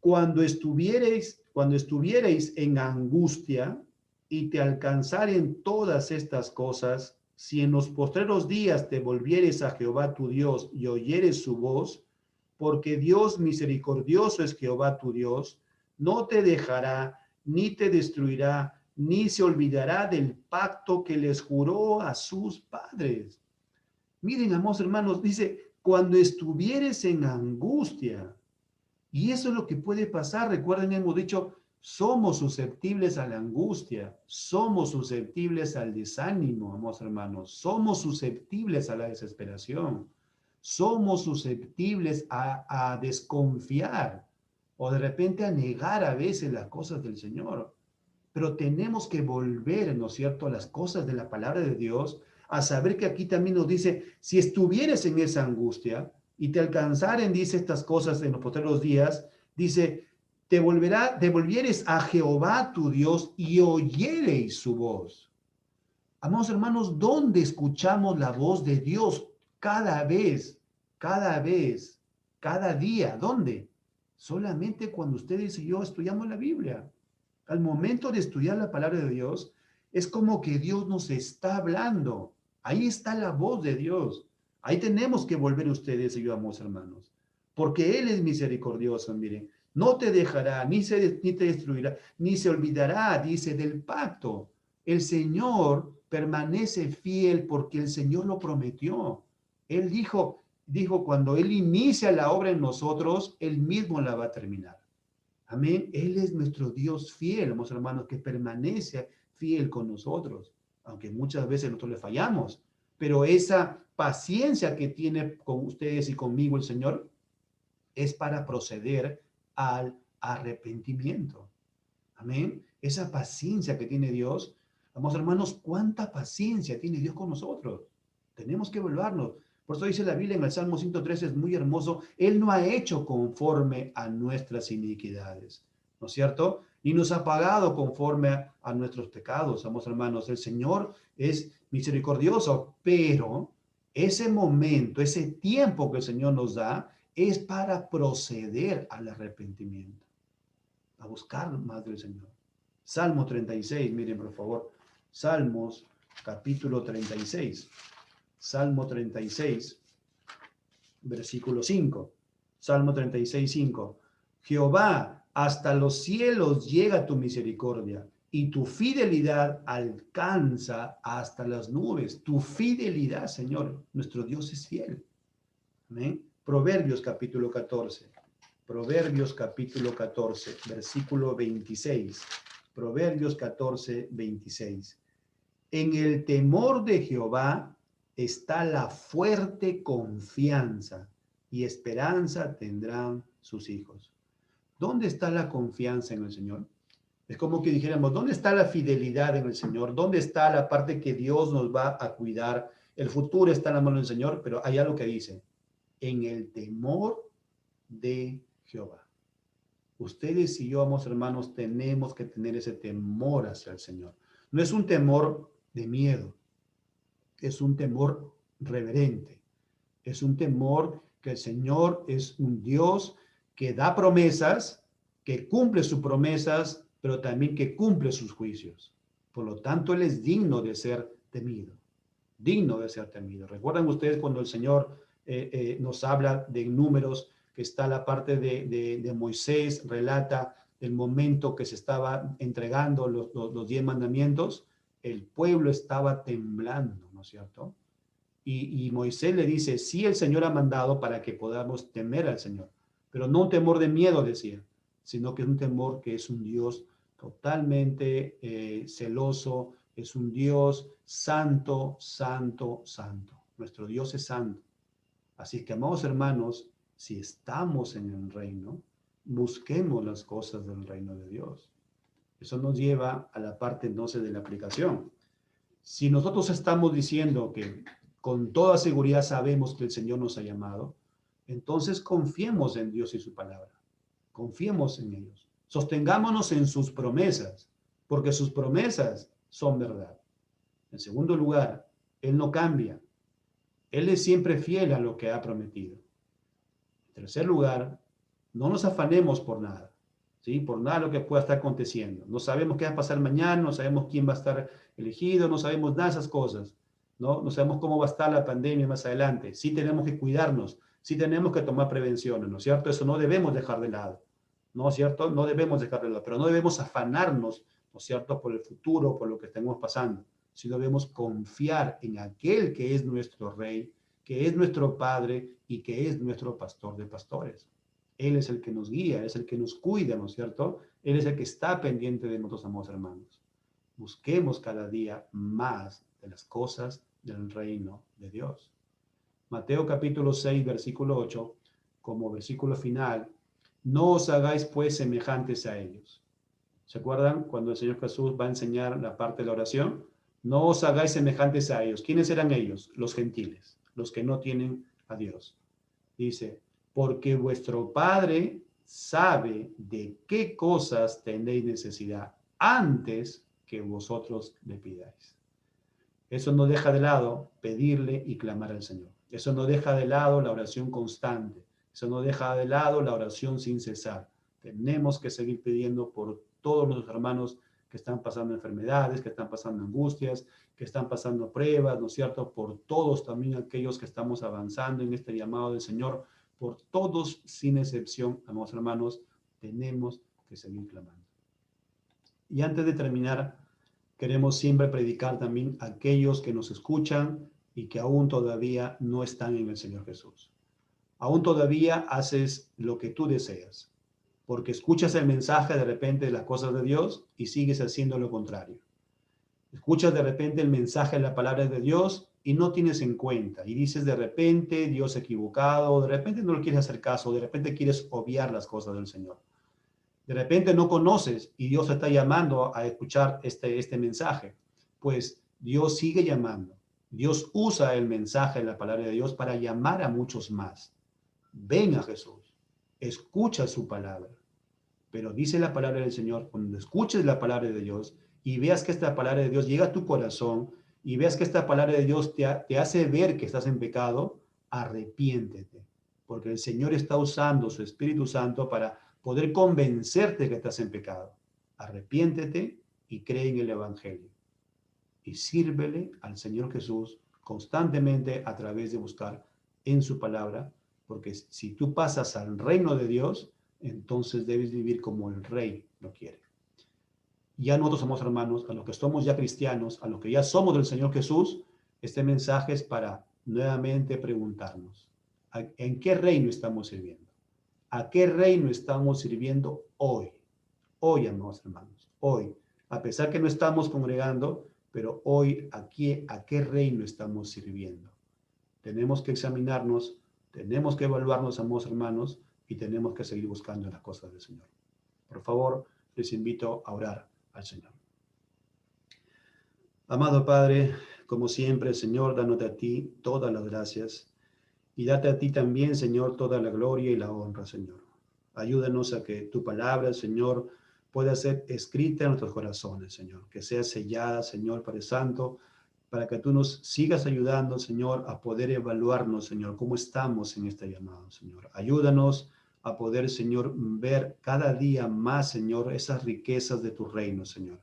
Cuando estuviereis en angustia y te alcanzaren todas estas cosas, si en los postreros días te volvieres a Jehová tu Dios y oyeres su voz, porque Dios misericordioso es Jehová tu Dios, no te dejará, ni te destruirá, ni se olvidará del pacto que les juró a sus padres. Miren, amados hermanos, dice, cuando estuvieres en angustia, y eso es lo que puede pasar. Recuerden, hemos dicho, somos susceptibles a la angustia, somos susceptibles al desánimo, amados hermanos, somos susceptibles a la desesperación, somos susceptibles a desconfiar o de repente a negar a veces las cosas del Señor. Pero tenemos que volver, ¿no es cierto?, a las cosas de la palabra de Dios, a saber que aquí también nos dice, si estuvieres en esa angustia y te alcanzaren, dice estas cosas en los postreros días, dice, te volvieres a Jehová tu Dios y oyereis su voz. Amados hermanos, ¿dónde escuchamos la voz de Dios cada vez, cada vez, cada día? ¿Dónde? Solamente cuando ustedes y yo estudiamos la Biblia. Al momento de estudiar la palabra de Dios, es como que Dios nos está hablando. Ahí está la voz de Dios. Ahí tenemos que volver ustedes y yo, amados hermanos. Porque Él es misericordioso, miren. No te dejará, ni te destruirá, ni se olvidará, dice, del pacto. El Señor permanece fiel porque el Señor lo prometió. Él dijo, cuando Él inicia la obra en nosotros, Él mismo la va a terminar. Amén. Él es nuestro Dios fiel, amados hermanos, que permanece fiel con nosotros, aunque muchas veces nosotros le fallamos. Pero esa paciencia que tiene con ustedes y conmigo el Señor es para proceder al arrepentimiento. Amén. Esa paciencia que tiene Dios, amados hermanos, cuánta paciencia tiene Dios con nosotros. Tenemos que evaluarnos. Por eso dice la Biblia en el Salmo 113, es muy hermoso, Él no ha hecho conforme a nuestras iniquidades, ¿no es cierto? Ni nos ha pagado conforme a nuestros pecados, amados hermanos. El Señor es misericordioso, pero ese momento, ese tiempo que el Señor nos da, es para proceder al arrepentimiento, a buscar más del Señor. Salmo 36, miren por favor, Salmos capítulo 36. Salmo 36, versículo 5. Salmo 36, 5. Jehová, hasta los cielos llega tu misericordia y tu fidelidad alcanza hasta las nubes. Tu fidelidad, Señor, nuestro Dios es fiel. Amén. Proverbios capítulo 14. Proverbios capítulo 14, versículo 26. Proverbios 14, 26. En el temor de Jehová está la fuerte confianza y esperanza tendrán sus hijos. ¿Dónde está la confianza en el Señor? Es como que dijéramos, ¿dónde está la fidelidad en el Señor? ¿Dónde está la parte que Dios nos va a cuidar? El futuro está en la mano del Señor, pero hay algo que dice, en el temor de Jehová. Ustedes y yo, amados hermanos, tenemos que tener ese temor hacia el Señor. No es un temor de miedo, es un temor reverente, es un temor que el Señor es un Dios que da promesas, que cumple sus promesas, pero también que cumple sus juicios. Por lo tanto, Él es digno de ser temido, digno de ser temido. ¿Recuerdan ustedes cuando el Señor nos habla de Números, que está la parte de Moisés, relata el momento que se estaba entregando los 10 mandamientos? El pueblo estaba temblando, ¿no es cierto? Y Moisés le dice, sí, el Señor ha mandado para que podamos temer al Señor, pero no un temor de miedo, decía, sino que es un temor que es un Dios totalmente celoso, es un Dios santo, santo, santo. Nuestro Dios es santo. Así que, amados hermanos, si estamos en el reino, busquemos las cosas del reino de Dios. Eso nos lleva a la parte entonces de la aplicación. Si nosotros estamos diciendo que con toda seguridad sabemos que el Señor nos ha llamado, entonces confiemos en Dios y su palabra. Confiemos en ellos. Sostengámonos en sus promesas, porque sus promesas son verdad. En segundo lugar, Él no cambia. Él es siempre fiel a lo que ha prometido. En tercer lugar, no nos afanemos por nada, ¿sí? Por nada lo que pueda estar aconteciendo. No sabemos qué va a pasar mañana, no sabemos quién va a estar elegido, no sabemos nada de esas cosas, ¿no? No sabemos cómo va a estar la pandemia más adelante. Sí tenemos que cuidarnos, sí tenemos que tomar prevenciones, ¿no es cierto? Eso no debemos dejar de lado, ¿no es cierto? No debemos dejar de lado, pero no debemos afanarnos, ¿no es cierto?, por el futuro, por lo que estemos pasando, sino debemos confiar en aquel que es nuestro Rey, que es nuestro Padre y que es nuestro pastor de pastores. Él es el que nos guía, es el que nos cuida, ¿no es cierto? Él es el que está pendiente de nosotros, amados hermanos. Busquemos cada día más de las cosas del reino de Dios. Mateo capítulo 6, versículo 8, como versículo final, no os hagáis pues semejantes a ellos. ¿Se acuerdan cuando el Señor Jesús va a enseñar la parte de la oración? No os hagáis semejantes a ellos. ¿Quiénes eran ellos? Los gentiles, los que no tienen a Dios. Dice, porque vuestro Padre sabe de qué cosas tenéis necesidad antes que vosotros le pidáis. Eso no deja de lado pedirle y clamar al Señor. Eso no deja de lado la oración constante. Eso no deja de lado la oración sin cesar. Tenemos que seguir pidiendo por todos los hermanos que están pasando enfermedades, que están pasando angustias, que están pasando pruebas, ¿no es cierto? Por todos también aquellos que estamos avanzando en este llamado del Señor, por todos sin excepción, amados hermanos, tenemos que seguir clamando. Y antes de terminar, queremos siempre predicar también a aquellos que nos escuchan y que aún todavía no están en el Señor Jesús. Aún todavía haces lo que tú deseas, porque escuchas el mensaje de repente de las cosas de Dios y sigues haciendo lo contrario. Escuchas de repente el mensaje de la palabra de Dios y no tienes en cuenta y dices de repente Dios equivocado, de repente no lo quieres hacer caso, de repente quieres obviar las cosas del Señor. De repente no conoces y Dios te está llamando a escuchar este mensaje. Pues Dios sigue llamando. Dios usa el mensaje de la palabra de Dios para llamar a muchos más. Ven a Jesús. Escucha su palabra. Pero dice la palabra del Señor, cuando escuches la palabra de Dios y veas que esta palabra de Dios llega a tu corazón y veas que esta palabra de Dios te hace ver que estás en pecado, arrepiéntete. Porque el Señor está usando su Espíritu Santo para poder convencerte que estás en pecado. Arrepiéntete y cree en el Evangelio. Y sírvele al Señor Jesús constantemente a través de buscar en su palabra, porque si tú pasas al reino de Dios, entonces debes vivir como el Rey lo quiere. Ya nosotros somos hermanos, a los que somos ya cristianos, a los que ya somos del Señor Jesús, este mensaje es para nuevamente preguntarnos, ¿en qué reino estamos sirviendo? ¿A qué reino estamos sirviendo hoy? Hoy, amados hermanos, hoy. A pesar que no estamos congregando, pero hoy, aquí, ¿a qué reino estamos sirviendo? Tenemos que examinarnos, tenemos que evaluarnos, amados hermanos, y tenemos que seguir buscando las cosas del Señor. Por favor, les invito a orar al Señor. Amado Padre, como siempre, Señor, dándote a ti todas las gracias y date a ti también, Señor, toda la gloria y la honra, Señor. Ayúdanos a que tu palabra, Señor, pueda ser escrita en nuestros corazones, Señor, que sea sellada, Señor, Padre Santo, para que tú nos sigas ayudando, Señor, a poder evaluarnos, Señor, cómo estamos en este llamado, Señor. Ayúdanos a poder, Señor, ver cada día más, Señor, esas riquezas de tu reino, Señor.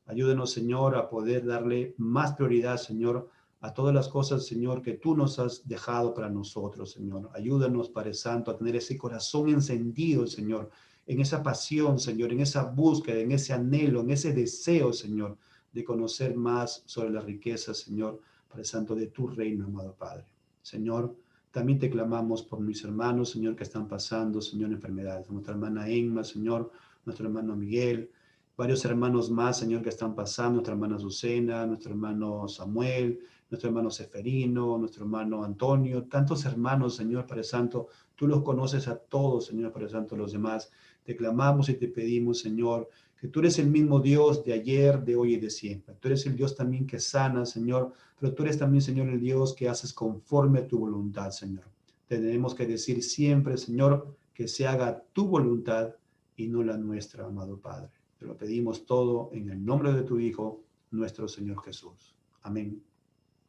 Ayúdanos, Señor, a poder darle más prioridad, Señor, a todas las cosas, Señor, que tú nos has dejado para nosotros, Señor. Ayúdanos, Padre Santo, a tener ese corazón encendido, Señor, en esa pasión, Señor, en esa búsqueda, en ese anhelo, en ese deseo, Señor, de conocer más sobre las riquezas, Señor, Padre Santo, de tu reino, amado Padre. Señor, también te clamamos por mis hermanos, Señor, que están pasando, Señor, enfermedades. Nuestra hermana Emma, Señor, nuestro hermano Miguel, varios hermanos más, Señor, que están pasando, nuestra hermana Azucena, nuestro hermano Samuel, nuestro hermano Seferino, nuestro hermano Antonio, tantos hermanos, Señor Padre Santo, tú los conoces a todos, Señor Padre Santo, los demás. Te clamamos y te pedimos, Señor, que tú eres el mismo Dios de ayer, de hoy y de siempre. Tú eres el Dios también que sana, Señor, pero tú eres también, Señor, el Dios que haces conforme a tu voluntad, Señor. Tenemos que decir siempre, Señor, que se haga tu voluntad y no la nuestra, amado Padre. Te lo pedimos todo en el nombre de tu Hijo, nuestro Señor Jesús. Amén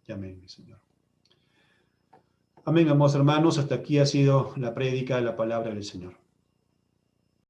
y amén, mi Señor. Amén, amados hermanos. Hasta aquí ha sido la prédica de la palabra del Señor.